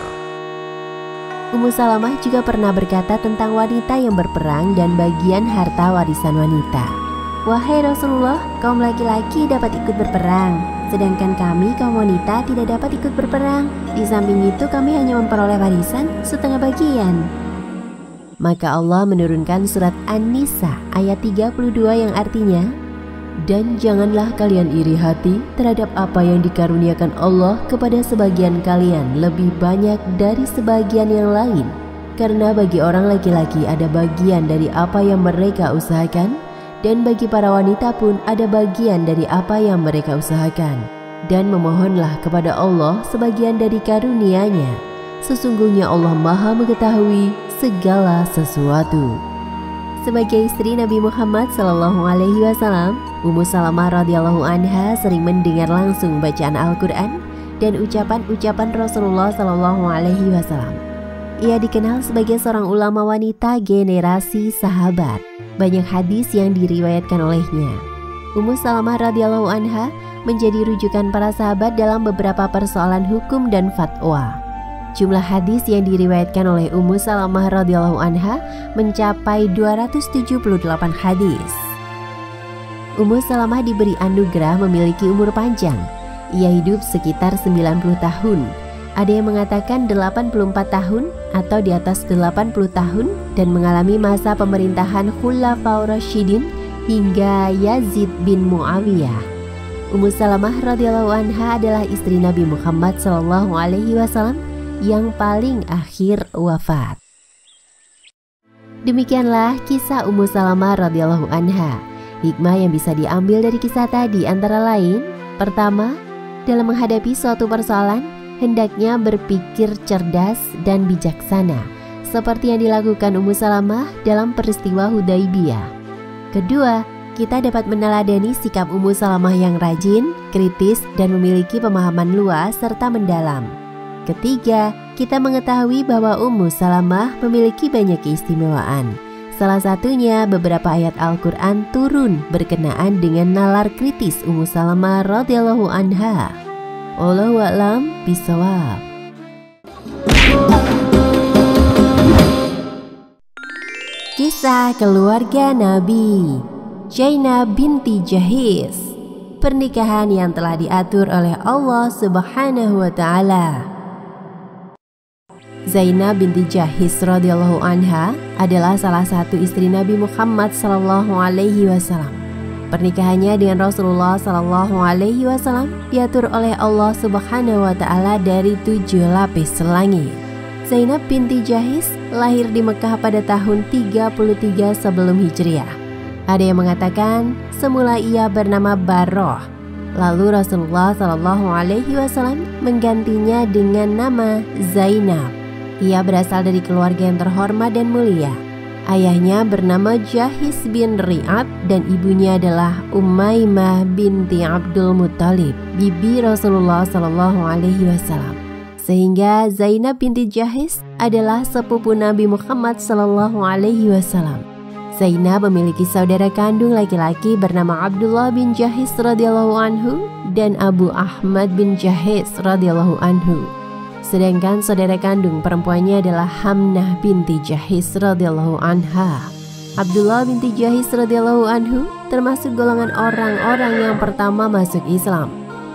Ummu Salamah juga pernah berkata tentang wanita yang berperang dan bagian harta warisan wanita. "Wahai Rasulullah, kaum laki-laki dapat ikut berperang, sedangkan kami kaum wanita tidak dapat ikut berperang. Di samping itu kami hanya memperoleh warisan setengah bagian. Maka Allah menurunkan surat An-Nisa ayat 32 yang artinya, dan janganlah kalian iri hati terhadap apa yang dikaruniakan Allah kepada sebagian kalian lebih banyak dari sebagian yang lain. Karena bagi orang laki-laki ada bagian dari apa yang mereka usahakan, dan bagi para wanita pun ada bagian dari apa yang mereka usahakan. Dan memohonlah kepada Allah sebagian dari karunia-Nya. Sesungguhnya Allah Maha mengetahui segala sesuatu. Sebagai istri Nabi Muhammad SAW, Ummu Salamah radhiyallahu anha sering mendengar langsung bacaan Al-Quran dan ucapan-ucapan Rasulullah SAW. Ia dikenal sebagai seorang ulama wanita generasi sahabat. Banyak hadis yang diriwayatkan olehnya. Ummu Salamah radhiyallahu anha menjadi rujukan para sahabat dalam beberapa persoalan hukum dan fatwa. Jumlah hadis yang diriwayatkan oleh Ummu Salamah radhiyallahu anha mencapai 278 hadis. Ummu Salamah diberi anugerah memiliki umur panjang. Ia hidup sekitar 90 tahun. Ada yang mengatakan 84 tahun atau di atas 80 tahun dan mengalami masa pemerintahan Khulafaur Rasyidin hingga Yazid bin Muawiyah. Ummu Salamah radhiyallahu anha adalah istri Nabi Muhammad SAW yang paling akhir wafat. Demikianlah kisah Ummu Salamah radhiyallahu anha. Hikmah yang bisa diambil dari kisah tadi antara lain, pertama, dalam menghadapi suatu persoalan, hendaknya berpikir cerdas dan bijaksana, seperti yang dilakukan Ummu Salamah dalam peristiwa Hudaibiyah. Kedua, kita dapat meneladani sikap Ummu Salamah yang rajin, kritis, dan memiliki pemahaman luas serta mendalam. Ketiga, kita mengetahui bahwa Ummu Salamah memiliki banyak keistimewaan. Salah satunya beberapa ayat Al-Quran turun berkenaan dengan nalar kritis Ummu Salamah radhiyallahu anha. Wallahu a'lam bishawab. Kisah keluarga Nabi Zainab binti Jahis, pernikahan yang telah diatur oleh Allah Subhanahu wa Ta'ala. Zainab binti Jahis radhiyallahu anha adalah salah satu istri Nabi Muhammad SAW. Pernikahannya dengan Rasulullah SAW diatur oleh Allah Subhanahu wa Ta'ala dari 7 lapis langit. Zainab binti Jahis lahir di Mekah pada tahun 33 sebelum Hijriah. Ada yang mengatakan semula ia bernama Barroh, lalu Rasulullah SAW menggantinya dengan nama Zainab. Ia berasal dari keluarga yang terhormat dan mulia. Ayahnya bernama Jahis bin Ri'ab dan ibunya adalah Umaymah binti Abdul Muttalib, bibi Rasulullah SAW. Sehingga Zainab binti Jahis adalah sepupu Nabi Muhammad SAW. Zainab memiliki saudara kandung laki-laki bernama Abdullah bin Jahis radhiyallahu anhu dan Abu Ahmad bin Jahis radhiyallahu anhu. Sedangkan saudara kandung perempuannya adalah Hamnah binti Jahis radhiyallahu anha. Abdullah binti Jahis radhiyallahu anhu termasuk golongan orang-orang yang pertama masuk Islam.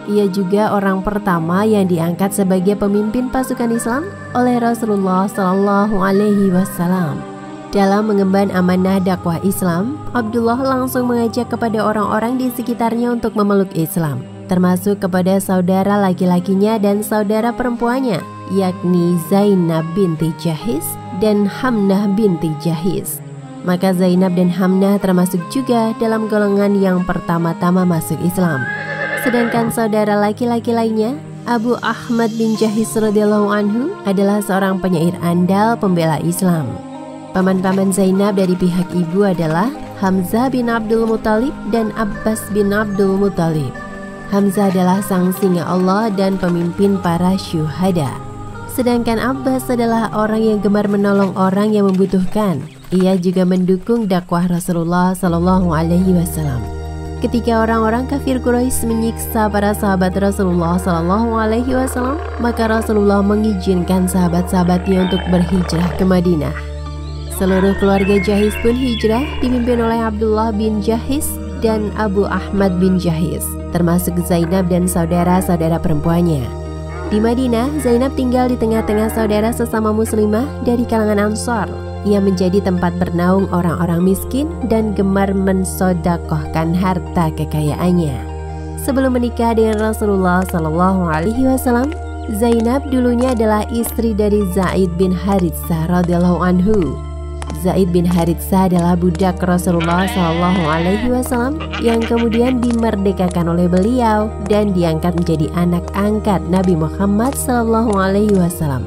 Ia juga orang pertama yang diangkat sebagai pemimpin pasukan Islam oleh Rasulullah SAW. Dalam mengemban amanah dakwah Islam, Abdullah langsung mengajak kepada orang-orang di sekitarnya untuk memeluk Islam, termasuk kepada saudara laki-lakinya dan saudara perempuannya, yakni Zainab binti Jahis dan Hamnah binti Jahis. Maka Zainab dan Hamnah termasuk juga dalam golongan yang pertama-tama masuk Islam. Sedangkan saudara laki-laki lainnya, Abu Ahmad bin Jahis radhiyallahu anhu adalah seorang penyair andal pembela Islam. Paman-paman Zainab dari pihak ibu adalah Hamzah bin Abdul Muttalib dan Abbas bin Abdul Muttalib. Hamzah adalah sang singa Allah dan pemimpin para syuhada. Sedangkan Abbas adalah orang yang gemar menolong orang yang membutuhkan. Ia juga mendukung dakwah Rasulullah SAW. Ketika orang-orang kafir Quraisy menyiksa para sahabat Rasulullah SAW, maka Rasulullah mengizinkan sahabat-sahabatnya untuk berhijrah ke Madinah. Seluruh keluarga Jahis pun hijrah dipimpin oleh Abdullah bin Jahis dan Abu Ahmad bin Jahis, termasuk Zainab dan saudara-saudara perempuannya. Di Madinah, Zainab tinggal di tengah-tengah saudara sesama muslimah dari kalangan Ansor. Ia menjadi tempat bernaung orang-orang miskin dan gemar mensodakohkan harta kekayaannya. Sebelum menikah dengan Rasulullah SAW, Zainab dulunya adalah istri dari Zaid bin Haritsah radhiyallahu anhu. Zaid bin Haritsah adalah budak Rasulullah SAW yang kemudian dimerdekakan oleh beliau dan diangkat menjadi anak angkat Nabi Muhammad SAW.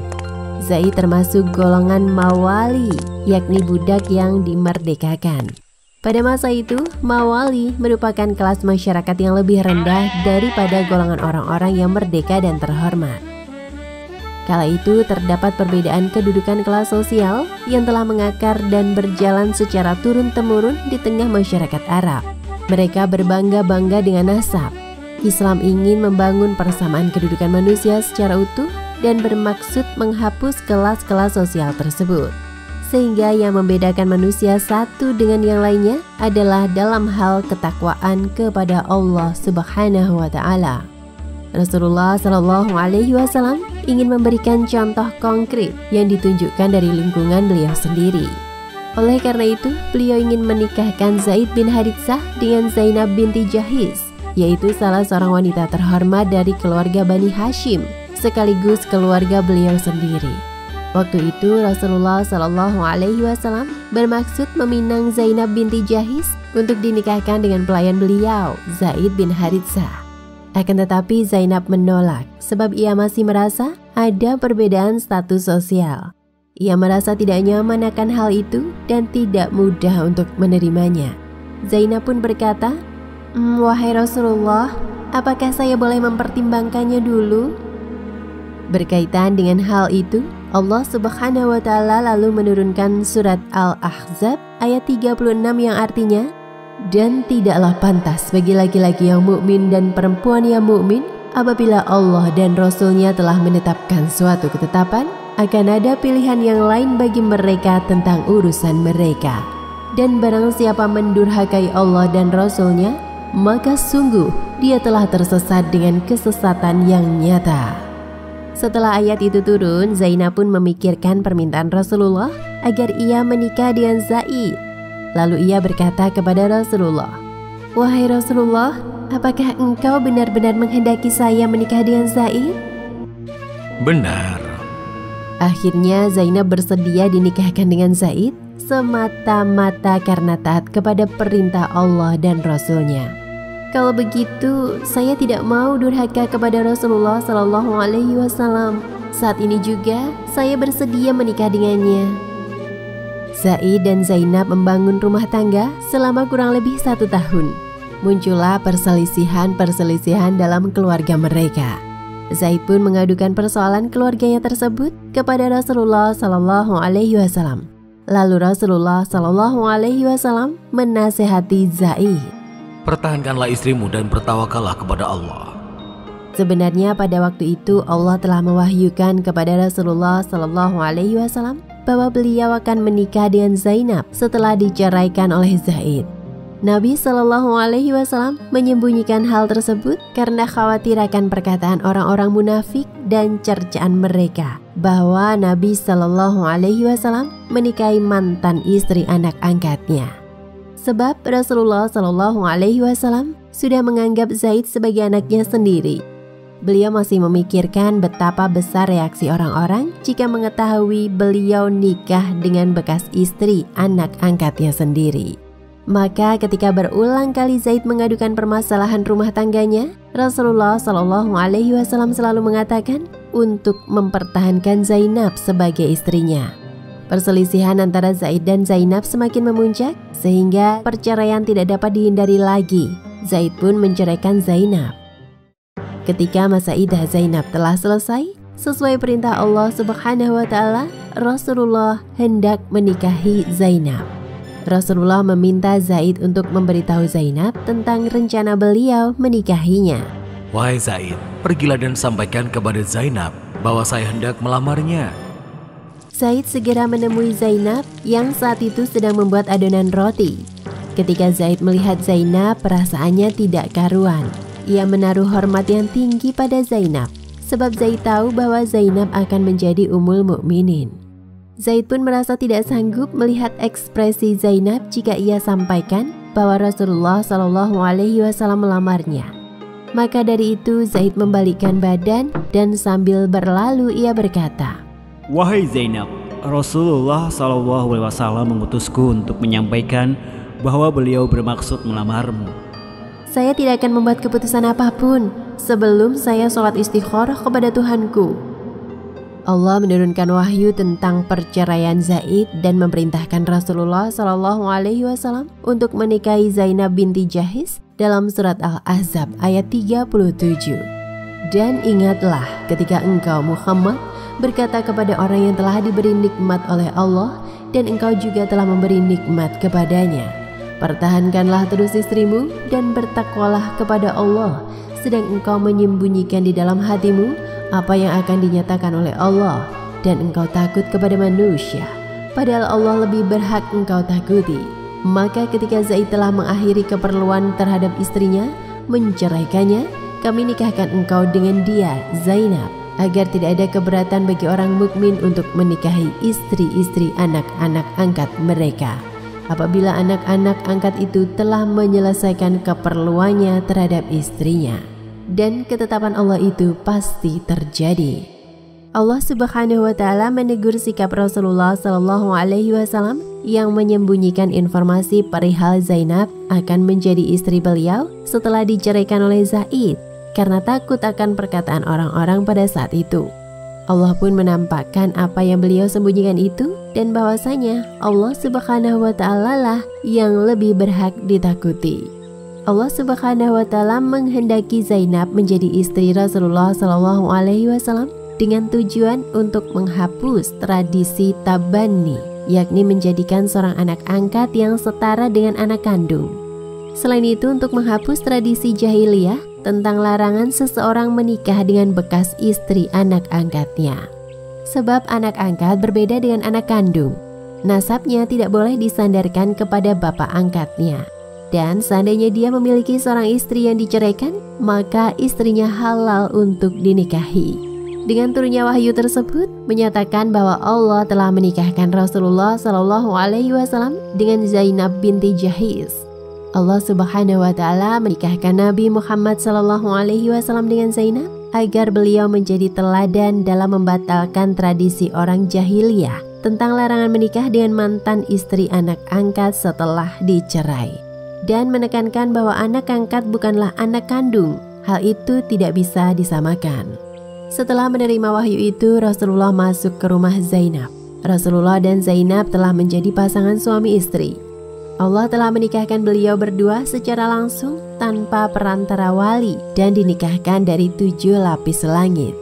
Zaid termasuk golongan mawali, yakni budak yang dimerdekakan. Pada masa itu, mawali merupakan kelas masyarakat yang lebih rendah daripada golongan orang-orang yang merdeka dan terhormat. Kala itu terdapat perbedaan kedudukan kelas sosial yang telah mengakar dan berjalan secara turun-temurun di tengah masyarakat Arab. Mereka berbangga-bangga dengan nasab. Islam ingin membangun persamaan kedudukan manusia secara utuh dan bermaksud menghapus kelas-kelas sosial tersebut. Sehingga yang membedakan manusia satu dengan yang lainnya adalah dalam hal ketakwaan kepada Allah Subhanahu wa Ta'ala. Rasulullah SAW ingin memberikan contoh konkret yang ditunjukkan dari lingkungan beliau sendiri. Oleh karena itu, beliau ingin menikahkan Zaid bin Haritsah dengan Zainab binti Jahis, yaitu salah seorang wanita terhormat dari keluarga Bani Hashim, sekaligus keluarga beliau sendiri. Waktu itu Rasulullah SAW bermaksud meminang Zainab binti Jahis untuk dinikahkan dengan pelayan beliau, Zaid bin Haritsah. Akan tetapi Zainab menolak sebab ia masih merasa ada perbedaan status sosial. Ia merasa tidak nyaman akan hal itu dan tidak mudah untuk menerimanya. Zainab pun berkata, "Wahai Rasulullah, apakah saya boleh mempertimbangkannya dulu?" Berkaitan dengan hal itu, Allah Subhanahu wa Ta'ala lalu menurunkan surat Al-Ahzab ayat 36 yang artinya, "Dan tidaklah pantas bagi laki-laki yang mukmin dan perempuan yang mukmin apabila Allah dan Rasul-Nya telah menetapkan suatu ketetapan, akan ada pilihan yang lain bagi mereka tentang urusan mereka. Dan barang siapa mendurhakai Allah dan Rasul-Nya, maka sungguh dia telah tersesat dengan kesesatan yang nyata." Setelah ayat itu turun, Zainab pun memikirkan permintaan Rasulullah agar ia menikah dengan Zaid. Lalu ia berkata kepada Rasulullah, "Wahai Rasulullah, apakah engkau benar-benar menghendaki saya menikah dengan Zaid?" Benar. Akhirnya Zainab bersedia dinikahkan dengan Zaid semata-mata karena taat kepada perintah Allah dan Rasul-Nya. "Kalau begitu, saya tidak mau durhaka kepada Rasulullah SAW. Saat ini juga saya bersedia menikah dengannya." Zaid dan Zainab membangun rumah tangga selama kurang lebih 1 tahun. Muncullah perselisihan dalam keluarga mereka. Zaid pun mengadukan persoalan keluarganya tersebut kepada Rasulullah SAW. Lalu Rasulullah SAW menasehati Zaid, Pertahankanlah istrimu dan bertawakallah kepada Allah. Sebenarnya pada waktu itu Allah telah mewahyukan kepada Rasulullah SAW bahwa beliau akan menikah dengan Zainab setelah diceraikan oleh Zaid. Nabi SAW menyembunyikan hal tersebut karena khawatir akan perkataan orang-orang munafik dan cercaan mereka bahwa Nabi SAW menikahi mantan istri anak angkatnya. Sebab Rasulullah SAW sudah menganggap Zaid sebagai anaknya sendiri. Beliau masih memikirkan betapa besar reaksi orang-orang jika mengetahui beliau nikah dengan bekas istri anak angkatnya sendiri. Maka ketika berulang kali Zaid mengadukan permasalahan rumah tangganya, Rasulullah SAW selalu mengatakan untuk mempertahankan Zainab sebagai istrinya. Perselisihan antara Zaid dan Zainab semakin memuncak sehingga perceraian tidak dapat dihindari lagi. Zaid pun menceraikan Zainab. Ketika masa iddah Zainab telah selesai, sesuai perintah Allah Subhanahu wa Ta'ala, Rasulullah hendak menikahi Zainab. Rasulullah meminta Zaid untuk memberitahu Zainab tentang rencana beliau menikahinya. Wahai Zaid, pergilah dan sampaikan kepada Zainab bahwa saya hendak melamarnya. Zaid segera menemui Zainab yang saat itu sedang membuat adonan roti. Ketika Zaid melihat Zainab, perasaannya tidak karuan. Ia menaruh hormat yang tinggi pada Zainab, sebab Zaid tahu bahwa Zainab akan menjadi Ummul Mukminin. Zaid pun merasa tidak sanggup melihat ekspresi Zainab jika ia sampaikan bahwa Rasulullah SAW melamarnya. Maka dari itu Zaid membalikkan badan dan sambil berlalu ia berkata, "Wahai Zainab, Rasulullah SAW mengutusku untuk menyampaikan bahwa beliau bermaksud melamarmu." "Saya tidak akan membuat keputusan apapun sebelum saya sholat istikharah kepada Tuhanku." Allah menurunkan wahyu tentang perceraian Zaid dan memerintahkan Rasulullah SAW untuk menikahi Zainab binti Jahis dalam surat Al-Ahzab ayat 37. "Dan ingatlah ketika engkau Muhammad berkata kepada orang yang telah diberi nikmat oleh Allah dan engkau juga telah memberi nikmat kepadanya, pertahankanlah terus istrimu dan bertakwalah kepada Allah, sedang engkau menyembunyikan di dalam hatimu apa yang akan dinyatakan oleh Allah, dan engkau takut kepada manusia, padahal Allah lebih berhak engkau takuti. Maka ketika Zaid telah mengakhiri keperluan terhadap istrinya, menceraikannya, kami nikahkan engkau dengan dia, Zainab, agar tidak ada keberatan bagi orang mukmin untuk menikahi istri-istri anak-anak angkat mereka, apabila anak-anak angkat itu telah menyelesaikan keperluannya terhadap istrinya. Dan ketetapan Allah itu pasti terjadi." Allah Subhanahu wa Ta'ala menegur sikap Rasulullah SAW yang menyembunyikan informasi perihal Zainab akan menjadi istri beliau setelah diceraikan oleh Zaid karena takut akan perkataan orang-orang pada saat itu. Allah pun menampakkan apa yang beliau sembunyikan itu dan bahwasanya Allah Subhanahu wa Ta'ala lah yang lebih berhak ditakuti. Allah Subhanahu wa Ta'ala menghendaki Zainab menjadi istri Rasulullah SAW dengan tujuan untuk menghapus tradisi tabani, yakni menjadikan seorang anak angkat yang setara dengan anak kandung. Selain itu, untuk menghapus tradisi jahiliyah tentang larangan seseorang menikah dengan bekas istri anak angkatnya. Sebab anak angkat berbeda dengan anak kandung. Nasabnya tidak boleh disandarkan kepada bapak angkatnya. Dan seandainya dia memiliki seorang istri yang diceraikan, maka istrinya halal untuk dinikahi. Dengan turunnya wahyu tersebut menyatakan bahwa Allah telah menikahkan Rasulullah SAW dengan Zainab binti Jahis. Allah Subhanahu wa Ta'ala menikahkan Nabi Muhammad SAW dengan Zainab agar beliau menjadi teladan dalam membatalkan tradisi orang jahiliyah tentang larangan menikah dengan mantan istri anak angkat setelah dicerai, dan menekankan bahwa anak angkat bukanlah anak kandung. Hal itu tidak bisa disamakan. Setelah menerima wahyu itu, Rasulullah masuk ke rumah Zainab. Rasulullah dan Zainab telah menjadi pasangan suami istri. Allah telah menikahkan beliau berdua secara langsung tanpa perantara wali dan dinikahkan dari 7 lapis langit.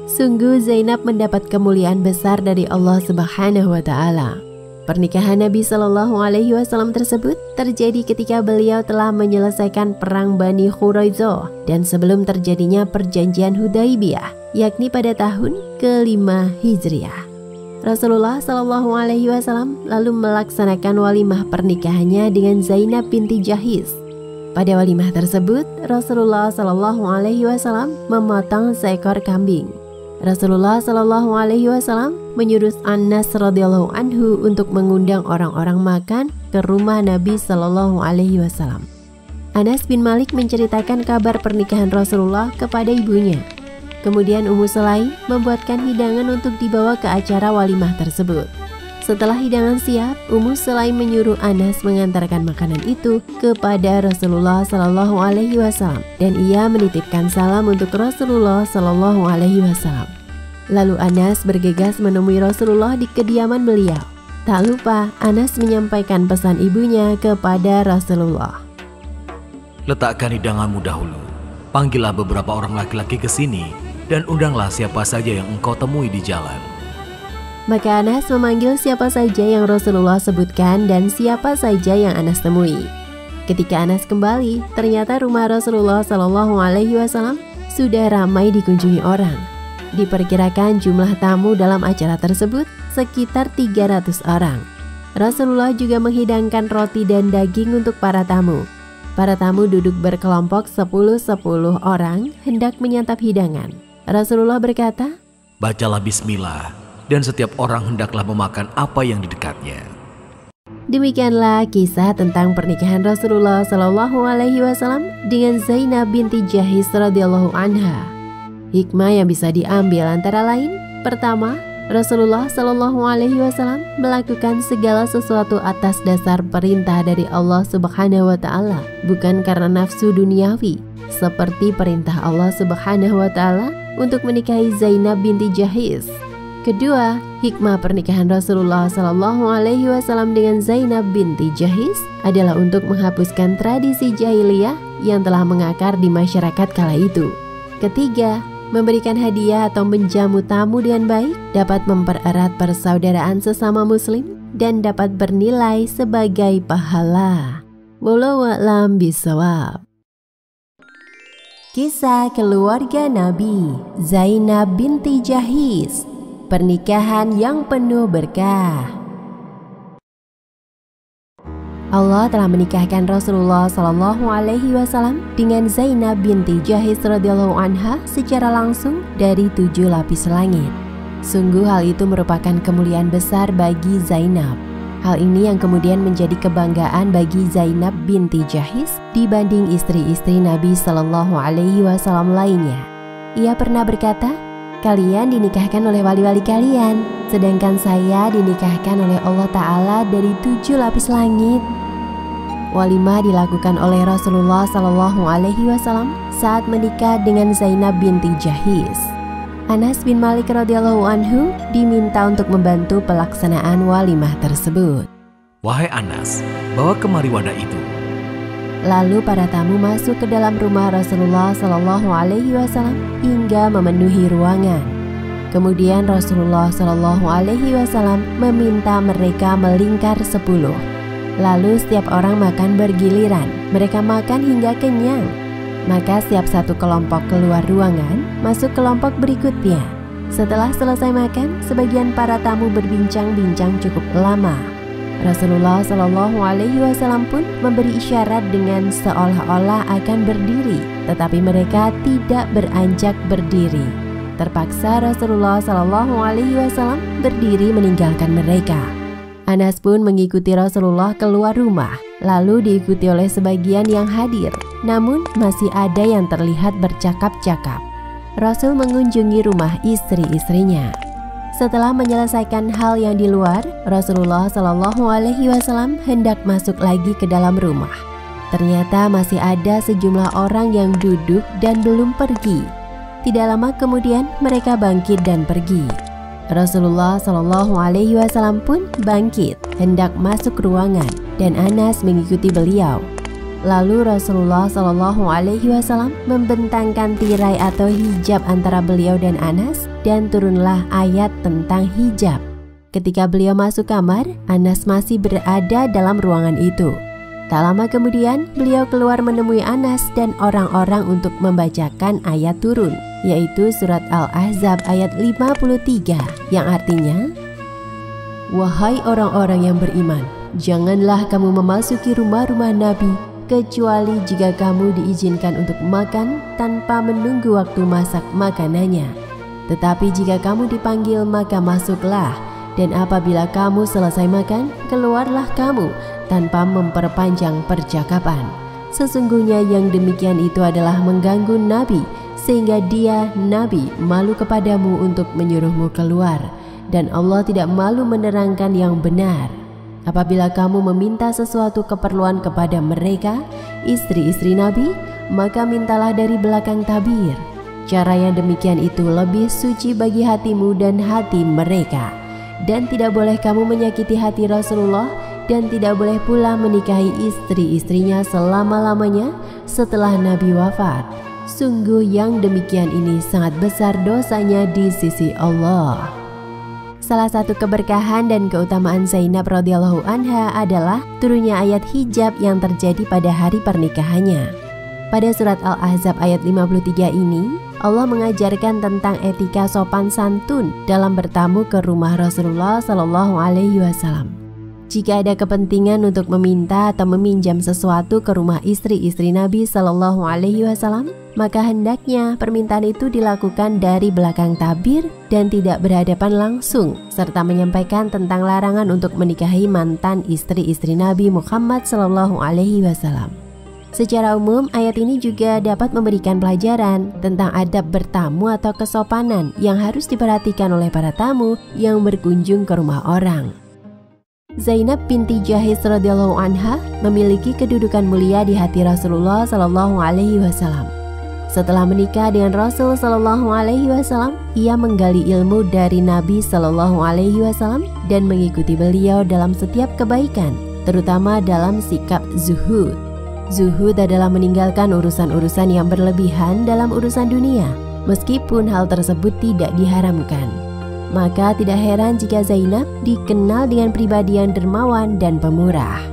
Sungguh Zainab mendapat kemuliaan besar dari Allah Subhanahu wa Ta'ala. Pernikahan Nabi SAW tersebut terjadi ketika beliau telah menyelesaikan perang Bani Quraidah dan sebelum terjadinya perjanjian Hudaibiyah, yakni pada tahun ke-5 Hijriah. Rasulullah SAW lalu melaksanakan walimah pernikahannya dengan Zainab binti Jahis. Pada walimah tersebut, Rasulullah SAW memotong seekor kambing. Rasulullah SAW menyuruh Anas radhiyallahu anhu untuk mengundang orang-orang makan ke rumah Nabi SAW. Anas bin Malik menceritakan kabar pernikahan Rasulullah kepada ibunya. Kemudian Ummu Sulaim membuatkan hidangan untuk dibawa ke acara walimah tersebut. Setelah hidangan siap, Ummu Sulaim menyuruh Anas mengantarkan makanan itu kepada Rasulullah SAW dan ia menitipkan salam untuk Rasulullah SAW. Lalu Anas bergegas menemui Rasulullah di kediaman beliau. Tak lupa Anas menyampaikan pesan ibunya kepada Rasulullah. "Letakkan hidanganmu dahulu. Panggillah beberapa orang laki-laki ke sini dan undanglah siapa saja yang engkau temui di jalan." Maka Anas memanggil siapa saja yang Rasulullah sebutkan dan siapa saja yang Anas temui. Ketika Anas kembali, ternyata rumah Rasulullah SAW sudah ramai dikunjungi orang. Diperkirakan jumlah tamu dalam acara tersebut sekitar 300 orang. Rasulullah juga menghidangkan roti dan daging untuk para tamu. Para tamu duduk berkelompok 10-10 orang hendak menyantap hidangan. Rasulullah berkata, "Bacalah bismillah, dan setiap orang hendaklah memakan apa yang di dekatnya." Demikianlah kisah tentang pernikahan Rasulullah SAW dengan Zainab binti Jahis radhiyallahu anha. Hikmah yang bisa diambil antara lain, pertama, Rasulullah SAW melakukan segala sesuatu atas dasar perintah dari Allah Subhanahu wa Ta'ala, bukan karena nafsu duniawi, seperti perintah Allah Subhanahu wa Ta'ala untuk menikahi Zainab binti Jahis. Kedua, hikmah pernikahan Rasulullah SAW dengan Zainab binti Jahis adalah untuk menghapuskan tradisi jahiliyah yang telah mengakar di masyarakat kala itu. Ketiga, memberikan hadiah atau menjamu tamu dengan baik dapat mempererat persaudaraan sesama muslim dan dapat bernilai sebagai pahala. Wallahu a'lam bishawab. Kisah keluarga Nabi Zainab binti Jahis, pernikahan yang penuh berkah. Allah telah menikahkan Rasulullah SAW dengan Zainab binti Jahis radhiyallahu anha secara langsung dari 7 lapis langit. Sungguh hal itu merupakan kemuliaan besar bagi Zainab. Hal ini yang kemudian menjadi kebanggaan bagi Zainab binti Jahis dibanding istri-istri Nabi SAW lainnya. Ia pernah berkata, "Kalian dinikahkan oleh wali-wali kalian, sedangkan saya dinikahkan oleh Allah Ta'ala dari 7 lapis langit." Walimah dilakukan oleh Rasulullah SAW saat menikah dengan Zainab binti Jahis. Anas bin Malik radhiyallahu anhu diminta untuk membantu pelaksanaan walimah tersebut. "Wahai Anas, bawa kemari wadah itu." Lalu para tamu masuk ke dalam rumah Rasulullah SAW hingga memenuhi ruangan. Kemudian Rasulullah SAW meminta mereka melingkar 10. Lalu setiap orang makan bergiliran. Mereka makan hingga kenyang. Maka setiap satu kelompok keluar ruangan, masuk kelompok berikutnya. Setelah selesai makan, sebagian para tamu berbincang-bincang cukup lama. Rasulullah SAW pun memberi isyarat dengan seolah-olah akan berdiri, tetapi mereka tidak beranjak berdiri. Terpaksa Rasulullah SAW berdiri meninggalkan mereka. Anas pun mengikuti Rasulullah keluar rumah, lalu diikuti oleh sebagian yang hadir. Namun masih ada yang terlihat bercakap-cakap. Rasul mengunjungi rumah istri-istrinya. Setelah menyelesaikan hal yang di luar, Rasulullah SAW hendak masuk lagi ke dalam rumah. Ternyata masih ada sejumlah orang yang duduk dan belum pergi. Tidak lama kemudian mereka bangkit dan pergi. Rasulullah SAW pun bangkit, hendak masuk ruangan, dan Anas mengikuti beliau. Lalu Rasulullah SAW membentangkan tirai atau hijab antara beliau dan Anas, dan turunlah ayat tentang hijab. Ketika beliau masuk kamar, Anas masih berada dalam ruangan itu. Tak lama kemudian, beliau keluar menemui Anas dan orang-orang untuk membacakan ayat turun, yaitu surat Al-Ahzab ayat 53, yang artinya, "Wahai orang-orang yang beriman, janganlah kamu memasuki rumah-rumah Nabi, kecuali jika kamu diizinkan untuk makan tanpa menunggu waktu masak makanannya. Tetapi jika kamu dipanggil, maka masuklah, dan apabila kamu selesai makan, keluarlah kamu tanpa memperpanjang percakapan. Sesungguhnya yang demikian itu adalah mengganggu Nabi, sehingga dia, Nabi, malu kepadamu untuk menyuruhmu keluar, dan Allah tidak malu menerangkan yang benar. Apabila kamu meminta sesuatu keperluan kepada mereka, istri-istri Nabi, maka mintalah dari belakang tabir. Cara yang demikian itu lebih suci bagi hatimu dan hati mereka. Dan tidak boleh kamu menyakiti hati Rasulullah, dan tidak boleh pula menikahi istri-istrinya selama-lamanya setelah Nabi wafat. Sungguh yang demikian ini sangat besar dosanya di sisi Allah." Salah satu keberkahan dan keutamaan Zainab radhiyallahu anha adalah turunnya ayat hijab yang terjadi pada hari pernikahannya. Pada surat Al-Ahzab ayat 53 ini, Allah mengajarkan tentang etika sopan santun dalam bertamu ke rumah Rasulullah SAW. Jika ada kepentingan untuk meminta atau meminjam sesuatu ke rumah istri-istri Nabi Shallallahu Alaihi Wasallam, maka hendaknya permintaan itu dilakukan dari belakang tabir dan tidak berhadapan langsung, serta menyampaikan tentang larangan untuk menikahi mantan istri-istri Nabi Muhammad Shallallahu Alaihi Wasallam. Secara umum, ayat ini juga dapat memberikan pelajaran tentang adab bertamu atau kesopanan yang harus diperhatikan oleh para tamu yang berkunjung ke rumah orang. Zainab binti Jahis radhiyallahu anha memiliki kedudukan mulia di hati Rasulullah Shallallahu Alaihi Wasallam. Setelah menikah dengan Rasul Shallallahu Alaihi Wasallam, ia menggali ilmu dari Nabi Shallallahu Alaihi Wasallam dan mengikuti beliau dalam setiap kebaikan, terutama dalam sikap zuhud. Zuhud adalah meninggalkan urusan-urusan yang berlebihan dalam urusan dunia, meskipun hal tersebut tidak diharamkan. Maka tidak heran jika Zainab dikenal dengan pribadi yang dermawan dan pemurah.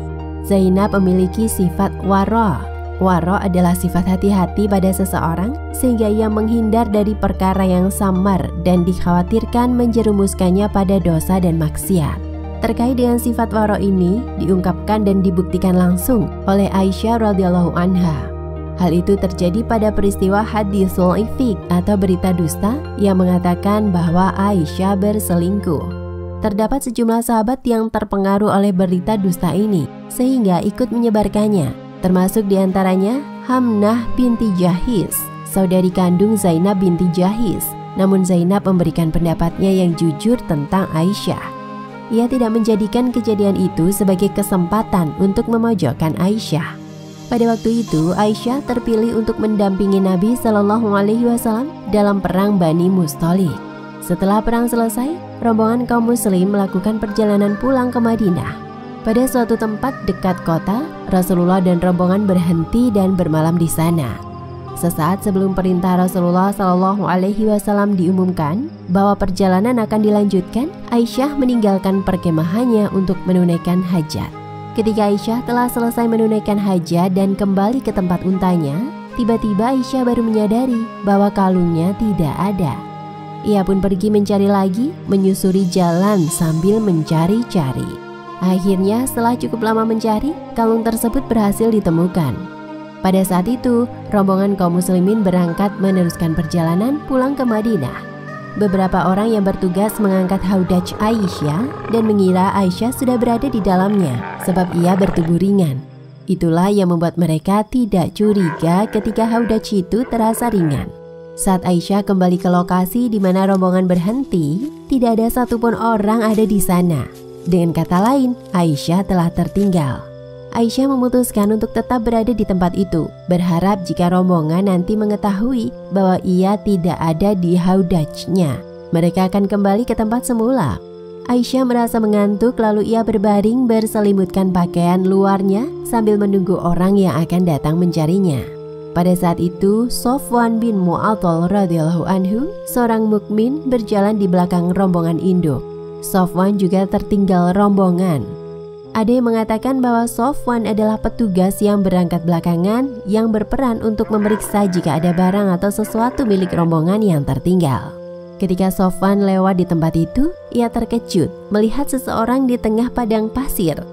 Zainab memiliki sifat wara. Wara adalah sifat hati-hati pada seseorang sehingga ia menghindar dari perkara yang samar dan dikhawatirkan menjerumuskannya pada dosa dan maksiat. Terkait dengan sifat wara ini diungkapkan dan dibuktikan langsung oleh Aisyah radhiyallahu anha. Hal itu terjadi pada peristiwa hadisul ifk atau berita dusta yang mengatakan bahwa Aisyah berselingkuh. Terdapat sejumlah sahabat yang terpengaruh oleh berita dusta ini sehingga ikut menyebarkannya, termasuk diantaranya Hamnah binti Jahis, saudari kandung Zainab binti Jahis. Namun Zainab memberikan pendapatnya yang jujur tentang Aisyah. Ia tidak menjadikan kejadian itu sebagai kesempatan untuk memojokkan Aisyah. Pada waktu itu, Aisyah terpilih untuk mendampingi Nabi Shallallahu Alaihi Wasallam dalam perang Bani Mustalik. Setelah perang selesai, rombongan kaum muslim melakukan perjalanan pulang ke Madinah. Pada suatu tempat dekat kota, Rasulullah dan rombongan berhenti dan bermalam di sana. Sesaat sebelum perintah Rasulullah Shallallahu Alaihi Wasallam diumumkan bahwa perjalanan akan dilanjutkan, Aisyah meninggalkan perkemahannya untuk menunaikan hajat. Ketika Aisyah telah selesai menunaikan hajat dan kembali ke tempat untanya, tiba-tiba Aisyah baru menyadari bahwa kalungnya tidak ada. Ia pun pergi mencari lagi, menyusuri jalan sambil mencari-cari. Akhirnya setelah cukup lama mencari, kalung tersebut berhasil ditemukan. Pada saat itu, rombongan kaum muslimin berangkat meneruskan perjalanan pulang ke Madinah. Beberapa orang yang bertugas mengangkat haudaj Aisyah dan mengira Aisyah sudah berada di dalamnya sebab ia bertubuh ringan. Itulah yang membuat mereka tidak curiga ketika haudaj itu terasa ringan. Saat Aisyah kembali ke lokasi di mana rombongan berhenti, tidak ada satupun orang ada di sana. Dengan kata lain, Aisyah telah tertinggal. Aisyah memutuskan untuk tetap berada di tempat itu, berharap jika rombongan nanti mengetahui bahwa ia tidak ada di haudajnya, mereka akan kembali ke tempat semula. Aisyah merasa mengantuk lalu ia berbaring berselimutkan pakaian luarnya sambil menunggu orang yang akan datang mencarinya. Pada saat itu, Sofwan bin Mu'attal radhiyallahu anhu, seorang mukmin berjalan di belakang rombongan induk. Sofwan juga tertinggal rombongan. Ada yang mengatakan bahwa Sofwan adalah petugas yang berangkat belakangan yang berperan untuk memeriksa jika ada barang atau sesuatu milik rombongan yang tertinggal. Ketika Sofwan lewat di tempat itu, ia terkejut melihat seseorang di tengah padang pasir.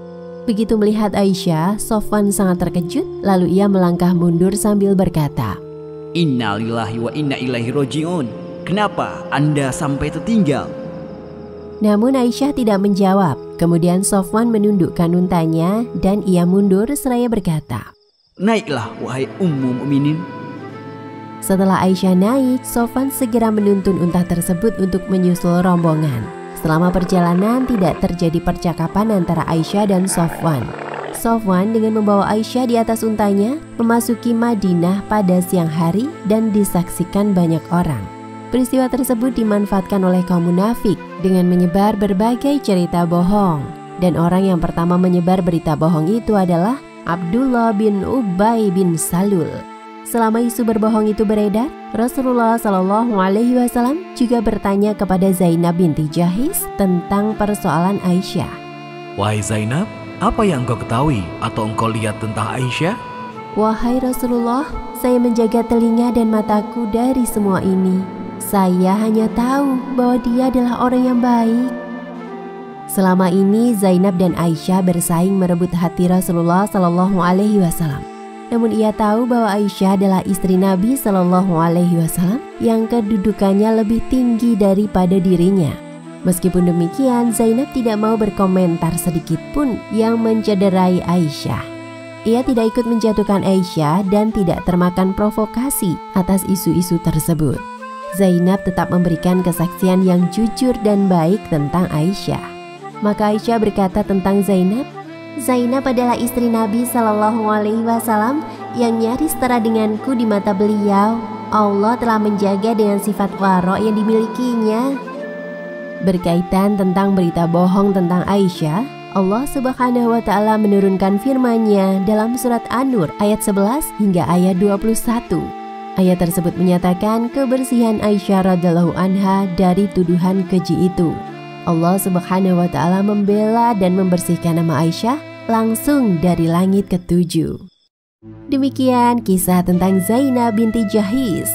Begitu melihat Aisyah, Sofwan sangat terkejut, lalu ia melangkah mundur sambil berkata, Inna lillahi wa inna ilaihi roji'un. Kenapa Anda sampai tertinggal? Namun Aisyah tidak menjawab. Kemudian Sofwan menundukkan untanya dan ia mundur seraya berkata, Naiklah wahai Ummu Mukminin. Setelah Aisyah naik, Sofwan segera menuntun unta tersebut untuk menyusul rombongan. Selama perjalanan tidak terjadi percakapan antara Aisyah dan Sofwan. Sofwan dengan membawa Aisyah di atas untanya memasuki Madinah pada siang hari dan disaksikan banyak orang. Peristiwa tersebut dimanfaatkan oleh kaum munafik dengan menyebar berbagai cerita bohong. Dan orang yang pertama menyebar berita bohong itu adalah Abdullah bin Ubay bin Salul. Selama isu berbohong itu beredar, Rasulullah Shallallahu Alaihi Wasallam juga bertanya kepada Zainab binti Jahis tentang persoalan Aisyah. Wahai Zainab, apa yang engkau ketahui atau engkau lihat tentang Aisyah? Wahai Rasulullah, saya menjaga telinga dan mataku dari semua ini. Saya hanya tahu bahwa dia adalah orang yang baik. Selama ini Zainab dan Aisyah bersaing merebut hati Rasulullah Shallallahu Alaihi Wasallam. Namun ia tahu bahwa Aisyah adalah istri Nabi Shallallahu Alaihi Wasallam yang kedudukannya lebih tinggi daripada dirinya. Meskipun demikian, Zainab tidak mau berkomentar sedikit pun yang mencederai Aisyah. Ia tidak ikut menjatuhkan Aisyah dan tidak termakan provokasi atas isu-isu tersebut. Zainab tetap memberikan kesaksian yang jujur dan baik tentang Aisyah. Maka Aisyah berkata tentang Zainab, Zainab adalah istri Nabi Shallallahu Alaihi Wasallam yang nyaris setara denganku di mata beliau. Allah telah menjaga dengan sifat waro yang dimilikinya. Berkaitan tentang berita bohong tentang Aisyah, Allah Subhanahu wa Ta'ala menurunkan firman-Nya dalam surat An-Nur ayat 11 hingga ayat 21. Ayat tersebut menyatakan kebersihan Aisyah radhiyallahu anha dari tuduhan keji itu. Allah Subhanahu wa Ta'ala membela dan membersihkan nama Aisyah langsung dari langit ke-7. Demikian kisah tentang Zainab binti Jahis.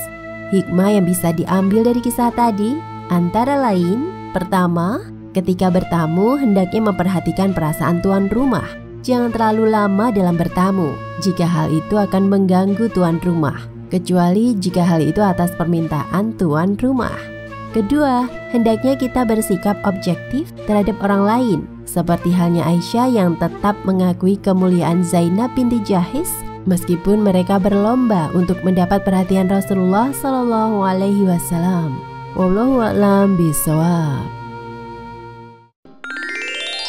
Hikmah yang bisa diambil dari kisah tadi antara lain, pertama, ketika bertamu hendaknya memperhatikan perasaan tuan rumah. Jangan terlalu lama dalam bertamu jika hal itu akan mengganggu tuan rumah, kecuali jika hal itu atas permintaan tuan rumah. Kedua, hendaknya kita bersikap objektif terhadap orang lain, seperti halnya Aisyah yang tetap mengakui kemuliaan Zainab binti Jahis meskipun mereka berlomba untuk mendapat perhatian Rasulullah Shallallahu Alaihi Wasallam. Wallahu a'lam bishawab.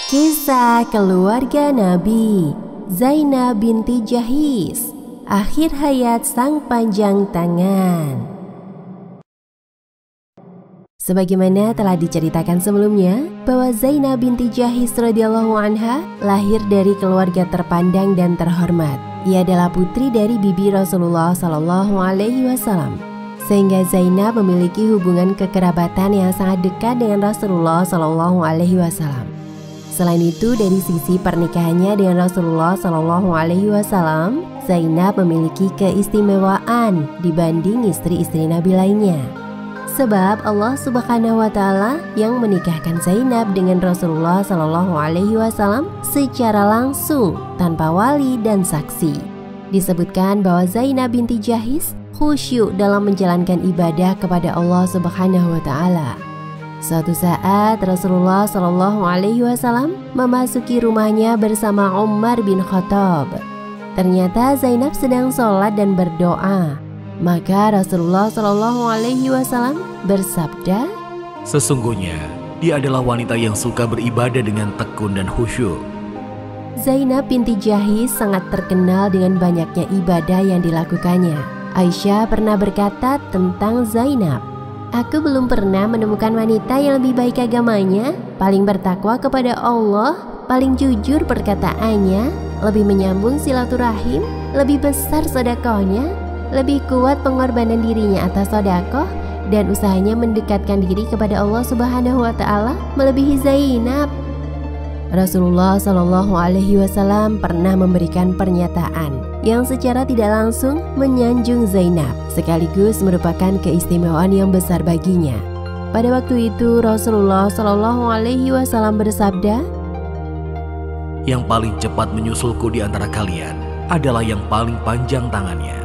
Kisah keluarga Nabi Zainab binti Jahis, akhir hayat sang panjang tangan. Sebagaimana telah diceritakan sebelumnya, bahwa Zainab binti Jahis radhiyallahu anha lahir dari keluarga terpandang dan terhormat. Ia adalah putri dari bibi Rasulullah Shallallahu Alaihi Wasallam, sehingga Zainab memiliki hubungan kekerabatan yang sangat dekat dengan Rasulullah Shallallahu Alaihi Wasallam. Selain itu, dari sisi pernikahannya dengan Rasulullah Shallallahu Alaihi Wasallam, Zainab memiliki keistimewaan dibanding istri-istri Nabi lainnya. Sebab Allah Subhanahu wa Ta'ala yang menikahkan Zainab dengan Rasulullah Shallallahu Alaihi Wasallam secara langsung tanpa wali dan saksi. Disebutkan bahwa Zainab binti Jahis khusyuk dalam menjalankan ibadah kepada Allah Subhanahu wa Ta'ala. Suatu saat Rasulullah Shallallahu Alaihi Wasallam memasuki rumahnya bersama Umar bin Khattab. Ternyata Zainab sedang sholat dan berdoa. Maka Rasulullah Shallallahu Alaihi Wasallam bersabda, sesungguhnya dia adalah wanita yang suka beribadah dengan tekun dan khusyuk. Zainab binti Jahis sangat terkenal dengan banyaknya ibadah yang dilakukannya. Aisyah pernah berkata tentang Zainab, aku belum pernah menemukan wanita yang lebih baik agamanya, paling bertakwa kepada Allah, paling jujur perkataannya, lebih menyambung silaturahim, lebih besar sedekahnya, lebih kuat pengorbanan dirinya atas sedekah, dan usahanya mendekatkan diri kepada Allah Subhanahu wa Ta'ala melebihi Zainab. Rasulullah Shallallahu Alaihi Wasallam pernah memberikan pernyataan yang secara tidak langsung menyanjung Zainab, sekaligus merupakan keistimewaan yang besar baginya. Pada waktu itu Rasulullah Shallallahu Alaihi Wasallam bersabda, yang paling cepat menyusulku di antara kalian adalah yang paling panjang tangannya.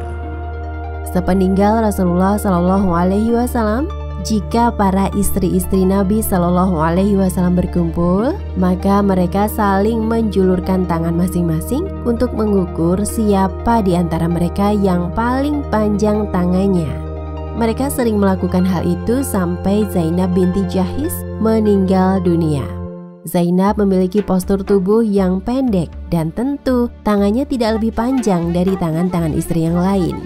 Sepeninggal Rasulullah Shallallahu Alaihi Wasallam, jika para istri-istri Nabi Shallallahu Alaihi Wasallam berkumpul, maka mereka saling menjulurkan tangan masing-masing untuk mengukur siapa di antara mereka yang paling panjang tangannya. Mereka sering melakukan hal itu sampai Zainab binti Jahis meninggal dunia. Zainab memiliki postur tubuh yang pendek dan tentu tangannya tidak lebih panjang dari tangan-tangan istri yang lain.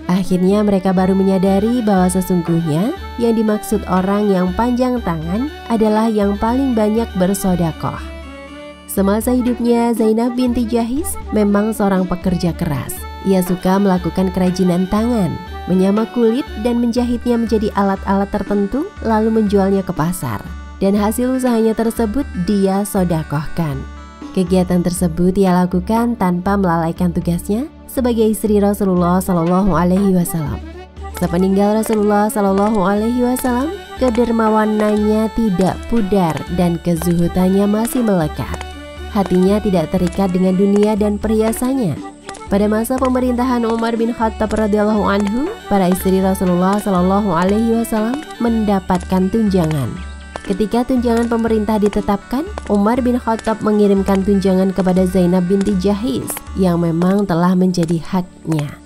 Akhirnya mereka baru menyadari bahwa sesungguhnya yang dimaksud orang yang panjang tangan adalah yang paling banyak bersedekah. Semasa hidupnya Zainab binti Jahis memang seorang pekerja keras. Ia suka melakukan kerajinan tangan, menyamak kulit dan menjahitnya menjadi alat-alat tertentu lalu menjualnya ke pasar. Dan hasil usahanya tersebut dia sedekahkan. Kegiatan tersebut ia lakukan tanpa melalaikan tugasnya sebagai istri Rasulullah Shallallahu Alaihi Wasallam. Sepeninggal Rasulullah Shallallahu Alaihi Wasallam, kedermawanannya tidak pudar dan kezuhudannya masih melekat. Hatinya tidak terikat dengan dunia dan perhiasannya. Pada masa pemerintahan Umar bin Khattab radhiyallahu anhu, para istri Rasulullah shallallahu alaihi wasallam mendapatkan tunjangan. Ketika tunjangan pemerintah ditetapkan, Umar bin Khattab mengirimkan tunjangan kepada Zainab binti Jahis yang memang telah menjadi haknya.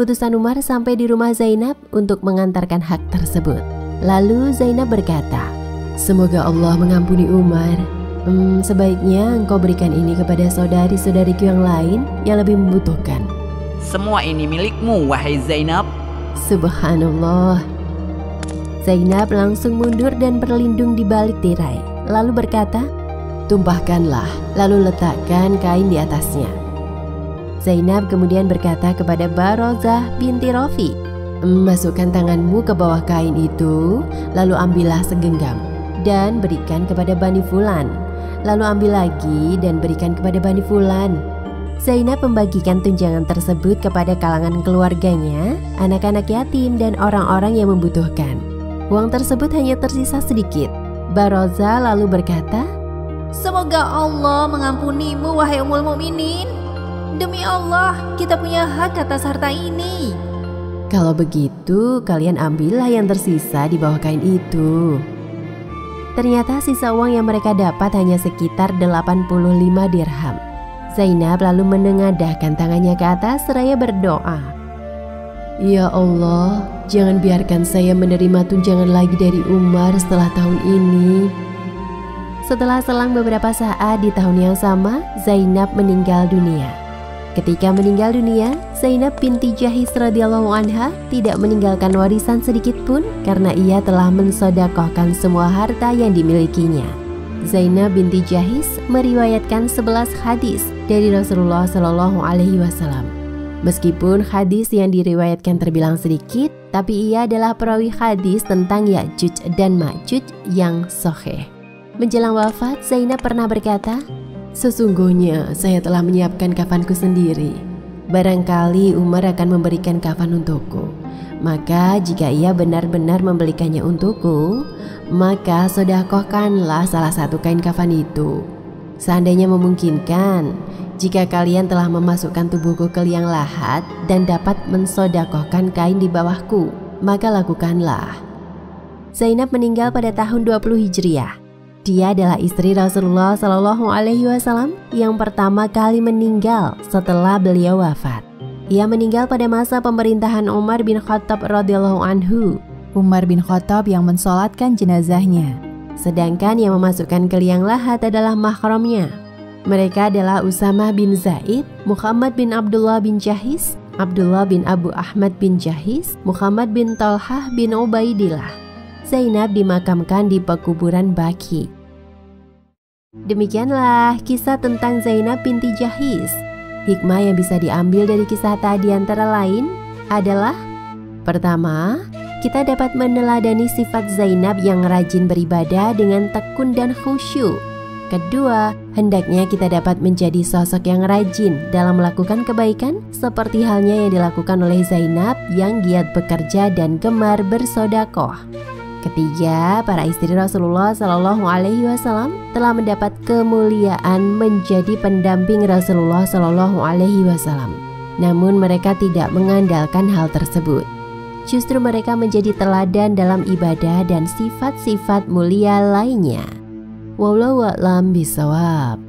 Utusan Umar sampai di rumah Zainab untuk mengantarkan hak tersebut. Lalu Zainab berkata, "Semoga Allah mengampuni Umar. Sebaiknya engkau berikan ini kepada saudari-saudariku yang lain yang lebih membutuhkan." Semua ini milikmu, wahai Zainab. Subhanallah. Zainab langsung mundur dan berlindung di balik tirai, lalu berkata, "Tumpahkanlah, lalu letakkan kain di atasnya." Zainab kemudian berkata kepada Barozah binti Rofi, "Masukkan tanganmu ke bawah kain itu, lalu ambillah segenggam dan berikan kepada Bani Fulan. Lalu ambil lagi dan berikan kepada Bani Fulan." Zainab membagikan tunjangan tersebut kepada kalangan keluarganya, anak-anak yatim dan orang-orang yang membutuhkan. Uang tersebut hanya tersisa sedikit. Barozah lalu berkata, "Semoga Allah mengampunimu, wahai Ummul Mukminin. Demi Allah, kita punya hak atas harta ini." "Kalau begitu, kalian ambillah yang tersisa di bawah kain itu." Ternyata sisa uang yang mereka dapat hanya sekitar 85 dirham. Zainab lalu menengadahkan tangannya ke atas seraya berdoa, "Ya Allah, jangan biarkan saya menerima tunjangan lagi dari Umar setelah tahun ini." Setelah selang beberapa saat di tahun yang sama, Zainab meninggal dunia. Ketika meninggal dunia, Zainab binti Jahis radhiyallahu anha tidak meninggalkan warisan sedikit pun karena ia telah mensedekahkan semua harta yang dimilikinya. Zainab binti Jahis meriwayatkan 11 hadis dari Rasulullah Shallallahu alaihi wasallam. Meskipun hadis yang diriwayatkan terbilang sedikit, tapi ia adalah perawi hadis tentang Ya'juj dan Ma'juj yang sahih. Menjelang wafat, Zainab pernah berkata, "Sesungguhnya saya telah menyiapkan kafanku sendiri. Barangkali Umar akan memberikan kafan untukku. Maka jika ia benar-benar membelikannya untukku, maka sedekahkanlah salah satu kain kafan itu. Seandainya memungkinkan, jika kalian telah memasukkan tubuhku ke liang lahat dan dapat mensedekahkan kain di bawahku, maka lakukanlah." Zainab meninggal pada tahun 20 Hijriah. Dia adalah istri Rasulullah Shallallahu alaihi wasallam yang pertama kali meninggal setelah beliau wafat. Ia meninggal pada masa pemerintahan Umar bin Khattab radhiyallahu anhu. Umar bin Khattab yang mensolatkan jenazahnya, sedangkan yang memasukkan ke liang lahat adalah mahramnya. Mereka adalah Usamah bin Zaid, Muhammad bin Abdullah bin Jahis, Abdullah bin Abu Ahmad bin Jahis, Muhammad bin Talhah bin Ubaidillah. Zainab dimakamkan di pekuburan Baqi. Demikianlah kisah tentang Zainab binti Jahis. Hikmah yang bisa diambil dari kisah tadi antara lain adalah: pertama, kita dapat meneladani sifat Zainab yang rajin beribadah dengan tekun dan khusyuk. Kedua, hendaknya kita dapat menjadi sosok yang rajin dalam melakukan kebaikan seperti halnya yang dilakukan oleh Zainab yang giat bekerja dan gemar bersedekah. Ketiga, para istri Rasulullah Shallallahu alaihi wasallam telah mendapat kemuliaan menjadi pendamping Rasulullah Shallallahu alaihi wasallam. Namun mereka tidak mengandalkan hal tersebut. Justru mereka menjadi teladan dalam ibadah dan sifat-sifat mulia lainnya. Wallahu a'lam bishawab.